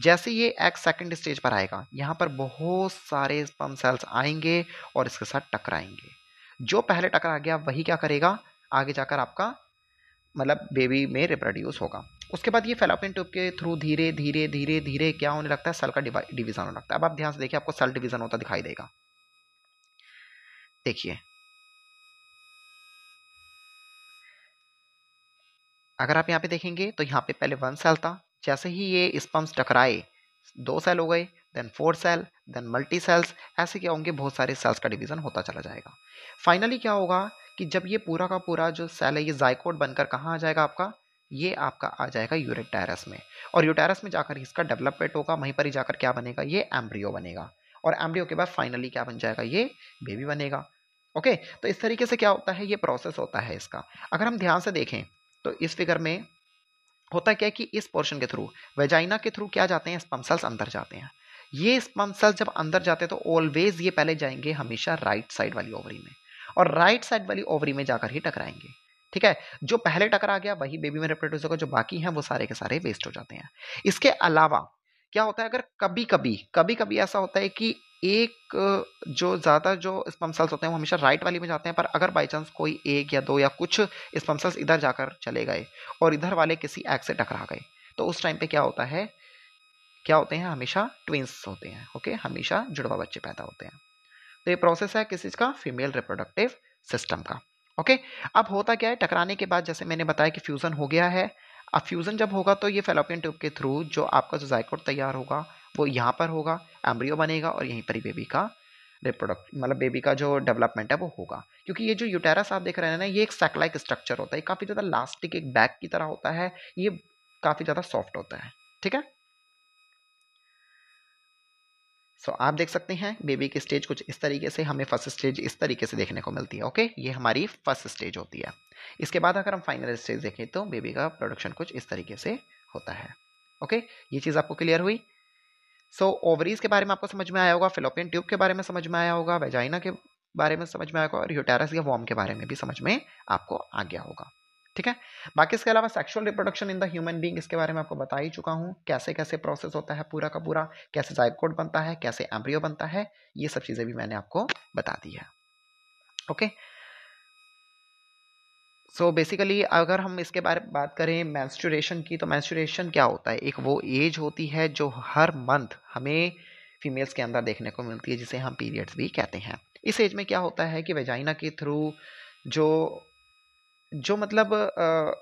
जैसे ये एग सेकंड स्टेज पर आएगा, यहाँ पर बहुत सारे स्पर्म सेल्स आएंगे और इसके साथ टकराएंगे। जो पहले टकरा गया वही क्या करेगा? आगे जाकर आपका मतलब बेबी में रिप्रोड्यूस होगा। उसके बाद ये फेलोपियन ट्यूब के थ्रू धीरे धीरे धीरे धीरे क्या होने लगता है? सेल का डिवीजन होने लगता है। अब आप ध्यान से देखिए, आपको सेल डिवीजन होता दिखाई देगा। देखिए, अगर आप यहाँ पे देखेंगे तो यहाँ पे पहले 1 सेल था। जैसे ही ये स्पर्म्स टकराए, 2 सेल हो गए, then 4 cell, then multi cells. ऐसे क्या होंगे? बहुत सारे सेल्स का डिवीजन होता चला जाएगा। फाइनली क्या होगा कि जब ये पूरा का पूरा जो सेल है ये जाइकोट बनकर कहाँ आ जाएगा? आपका ये आपका आ जाएगा यूरेटायरस में, और यूटेरस में जाकर इसका डेवलपमेंट होगा। वहीं पर ही जाकर क्या बनेगा? ये एम्ब्रियो बनेगा, और एम्ब्रियो के बाद फाइनली क्या बन जाएगा? ये बेबी बनेगा। ओके, तो इस तरीके से क्या होता है? ये प्रोसेस होता है इसका। अगर हम ध्यान से देखें तो इस फिगर में होता क्या है कि इस पोर्शन के थ्रू, वेजाइना के थ्रू क्या जाते हैं? स्पर्म सेल्स अंदर जाते हैं। ये स्पर्म सेल्स जब अंदर जाते हैं तो ऑलवेज ये पहले जाएंगे हमेशा राइट साइड वाली ओवरी में, और राइट साइड वाली ओवरी में जाकर ही टकराएंगे। ठीक है, जो पहले टकरा गया वही बेबी में रिप्रोड्यूस होगा, जो बाकी हैं वो सारे के सारे वेस्ट हो जाते हैं। इसके अलावा क्या होता है? अगर कभी कभी ऐसा होता है कि एक जो ज्यादा जो स्पर्म सेल्स होते हैं वो हमेशा राइट वाली में जाते हैं, पर अगर बाई चांस कोई एक या दो या कुछ स्पर्म सेल्स इधर जाकर चले गए और इधर वाले किसी एग से टकरा गए, तो उस टाइम पे क्या होता है? क्या होते हैं? हमेशा ट्विंस होते हैं। ओके, हमेशा जुड़वा बच्चे पैदा होते हैं। तो ये प्रोसेस है किस चीज का? फीमेल रिप्रोडक्टिव सिस्टम का। ओके, अब होता क्या है? टकराने के बाद जैसे मैंने बताया कि फ्यूजन हो गया है। अब फ्यूजन जब होगा तो ये फेलोपियन ट्यूब के थ्रू जो आपका जो जाइकोट तैयार होगा वो यहाँ पर होगा, एम्ब्रियो बनेगा, और यहीं पर ही बेबी का रिप्रोडक्ट मतलब बेबी का जो डेवलपमेंट है वो होगा। क्योंकि ये जो यूटेरस आप देख रहे हैं ना, ये एक सैक लाइक स्ट्रक्चर होता है, काफी ज्यादा लास्टिक, एक बैग की तरह होता है। ये काफी ज्यादा सॉफ्ट होता है। ठीक है, सो आप देख सकते हैं बेबी की स्टेज कुछ इस तरीके से, हमें फर्स्ट स्टेज इस तरीके से देखने को मिलती है। ओके, ये हमारी फर्स्ट स्टेज होती है। इसके बाद अगर हम फाइनल स्टेज देखें तो बेबी का प्रोडक्शन कुछ इस तरीके से होता है। ओके, ये चीज़ आपको क्लियर हुई? सो ओवरीज के बारे में आपको समझ में आया होगा, फिलोपियन ट्यूब के बारे में समझ में आया होगा, वेजाइना के बारे में समझ में आएगा और यूटेरस या वॉर्म के बारे में भी समझ में आपको आ गया होगा। ठीक है, बाकी इसके अलावा sexual reproduction in the human being, इसके बारे में आपको बता ही चुका हूँ, कैसे कैसे प्रोसेस होता है पूरा का पूरा, कैसे जाइगोट बनता है, कैसे एम्ब्रियो बनता है, ये सब चीज़ें भी मैंने आपको बता दी है। ओके, सो बेसिकली अगर हम इसके बारे में बात करें मेंस्ट्रुएशन की, तो मेंस्ट्रुएशन क्या होता है, एक वो एज होती है जो हर मंथ हमें फीमेल्स के अंदर देखने को मिलती है, जिसे हम पीरियड्स भी कहते हैं। इस एज में क्या होता है कि वेजाइना के थ्रू जो जो मतलब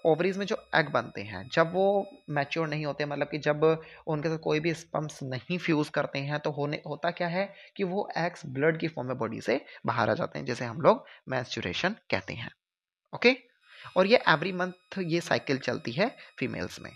ओवरीज में जो एग बनते हैं, जब वो मैच्योर नहीं होते, मतलब कि जब उनके साथ कोई भी स्पर्म्स नहीं फ्यूज करते हैं, तो होता क्या है कि वो एग्स ब्लड की फॉर्म में बॉडी से बाहर आ जाते हैं, जिसे हम लोग मेंस्ट्रुएशन कहते हैं। ओके, और ये एवरी मंथ ये साइकिल चलती है फीमेल्स में।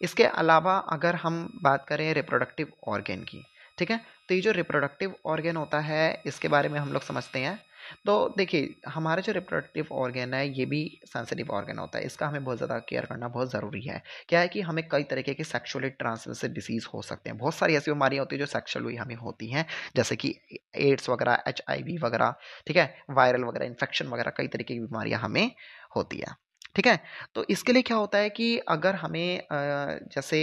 इसके अलावा अगर हम बात करें रिप्रोडक्टिव ऑर्गेन की, ठीक है, तो ये जो रिप्रोडक्टिव ऑर्गेन होता है इसके बारे में हम लोग समझते हैं। तो देखिए, हमारे जो रिप्रोडक्टिव ऑर्गेन है ये भी सेंसिटिव ऑर्गेन होता है, इसका हमें बहुत ज़्यादा केयर करना बहुत ज़रूरी है। क्या है कि हमें कई तरीके के सेक्सुअली ट्रांसमिटेड डिसीज हो सकते हैं, बहुत सारी ऐसी बीमारियां होती है जो सेक्सुअली हमें होती हैं, जैसे कि एड्स वगैरह, HIV वगैरह, ठीक है, वायरल वगैरह इन्फेक्शन वगैरह, कई तरीके की बीमारियां हमें होती है। ठीक है, तो इसके लिए क्या होता है कि अगर हमें जैसे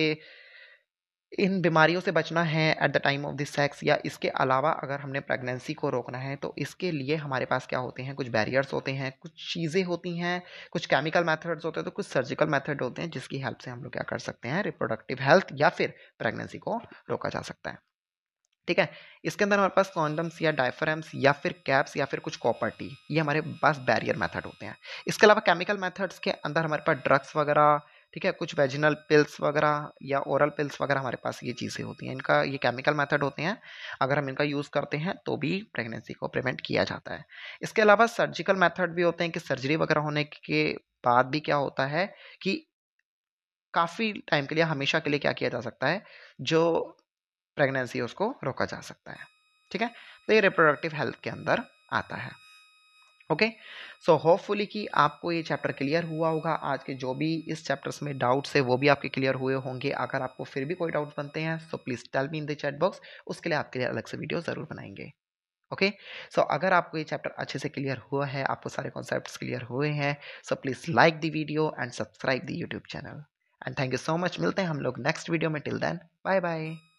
इन बीमारियों से बचना है at the time of the sex, या इसके अलावा अगर हमने प्रेगनेंसी को रोकना है, तो इसके लिए हमारे पास क्या होते हैं, कुछ बैरियर्स होते हैं, कुछ चीज़ें होती हैं, कुछ केमिकल मेथड्स होते हैं, तो कुछ सर्जिकल मेथड होते हैं, जिसकी हेल्प से हम लोग क्या कर सकते हैं, रिप्रोडक्टिव हेल्थ या फिर प्रेगनेंसी को रोका जा सकता है। ठीक है, इसके अंदर हमारे पास कॉन्डम्स या डायफ्राम्स या फिर कैप्स या फिर कुछ कॉपर टी, ये हमारे पास बैरियर मेथड होते हैं। इसके अलावा केमिकल मेथड्स के अंदर हमारे पास ड्रग्स वगैरह, ठीक है, कुछ वेजिनल पिल्स वगैरह या ओरल पिल्स वगैरह, हमारे पास ये चीज़ें होती हैं, इनका ये केमिकल मेथड होते हैं। अगर हम इनका यूज़ करते हैं तो भी प्रेगनेंसी को प्रिवेंट किया जाता है। इसके अलावा सर्जिकल मेथड भी होते हैं कि सर्जरी वगैरह होने के बाद भी क्या होता है कि काफ़ी टाइम के लिए, हमेशा के लिए क्या किया जा सकता है, जो प्रेगनेंसी उसको रोका जा सकता है। ठीक है, तो ये रिप्रोडक्टिव हेल्थ के अंदर आता है। ओके, सो होपफुली कि आपको ये चैप्टर क्लियर हुआ होगा। आज के जो भी इस चैप्टर्स में डाउट्स है वो भी आपके क्लियर हुए होंगे। अगर आपको फिर भी कोई डाउट्स बनते हैं so please tell me in the chat box, उसके लिए आपके लिए अलग से वीडियो ज़रूर बनाएंगे। ओके, सो अगर आपको ये चैप्टर अच्छे से क्लियर हुआ है, आपको सारे कॉन्सेप्ट्स क्लियर हुए हैं, so please like the video and subscribe the YouTube channel. And thank you so much, मिलते हैं हम लोग नेक्स्ट वीडियो में। Till then, bye bye.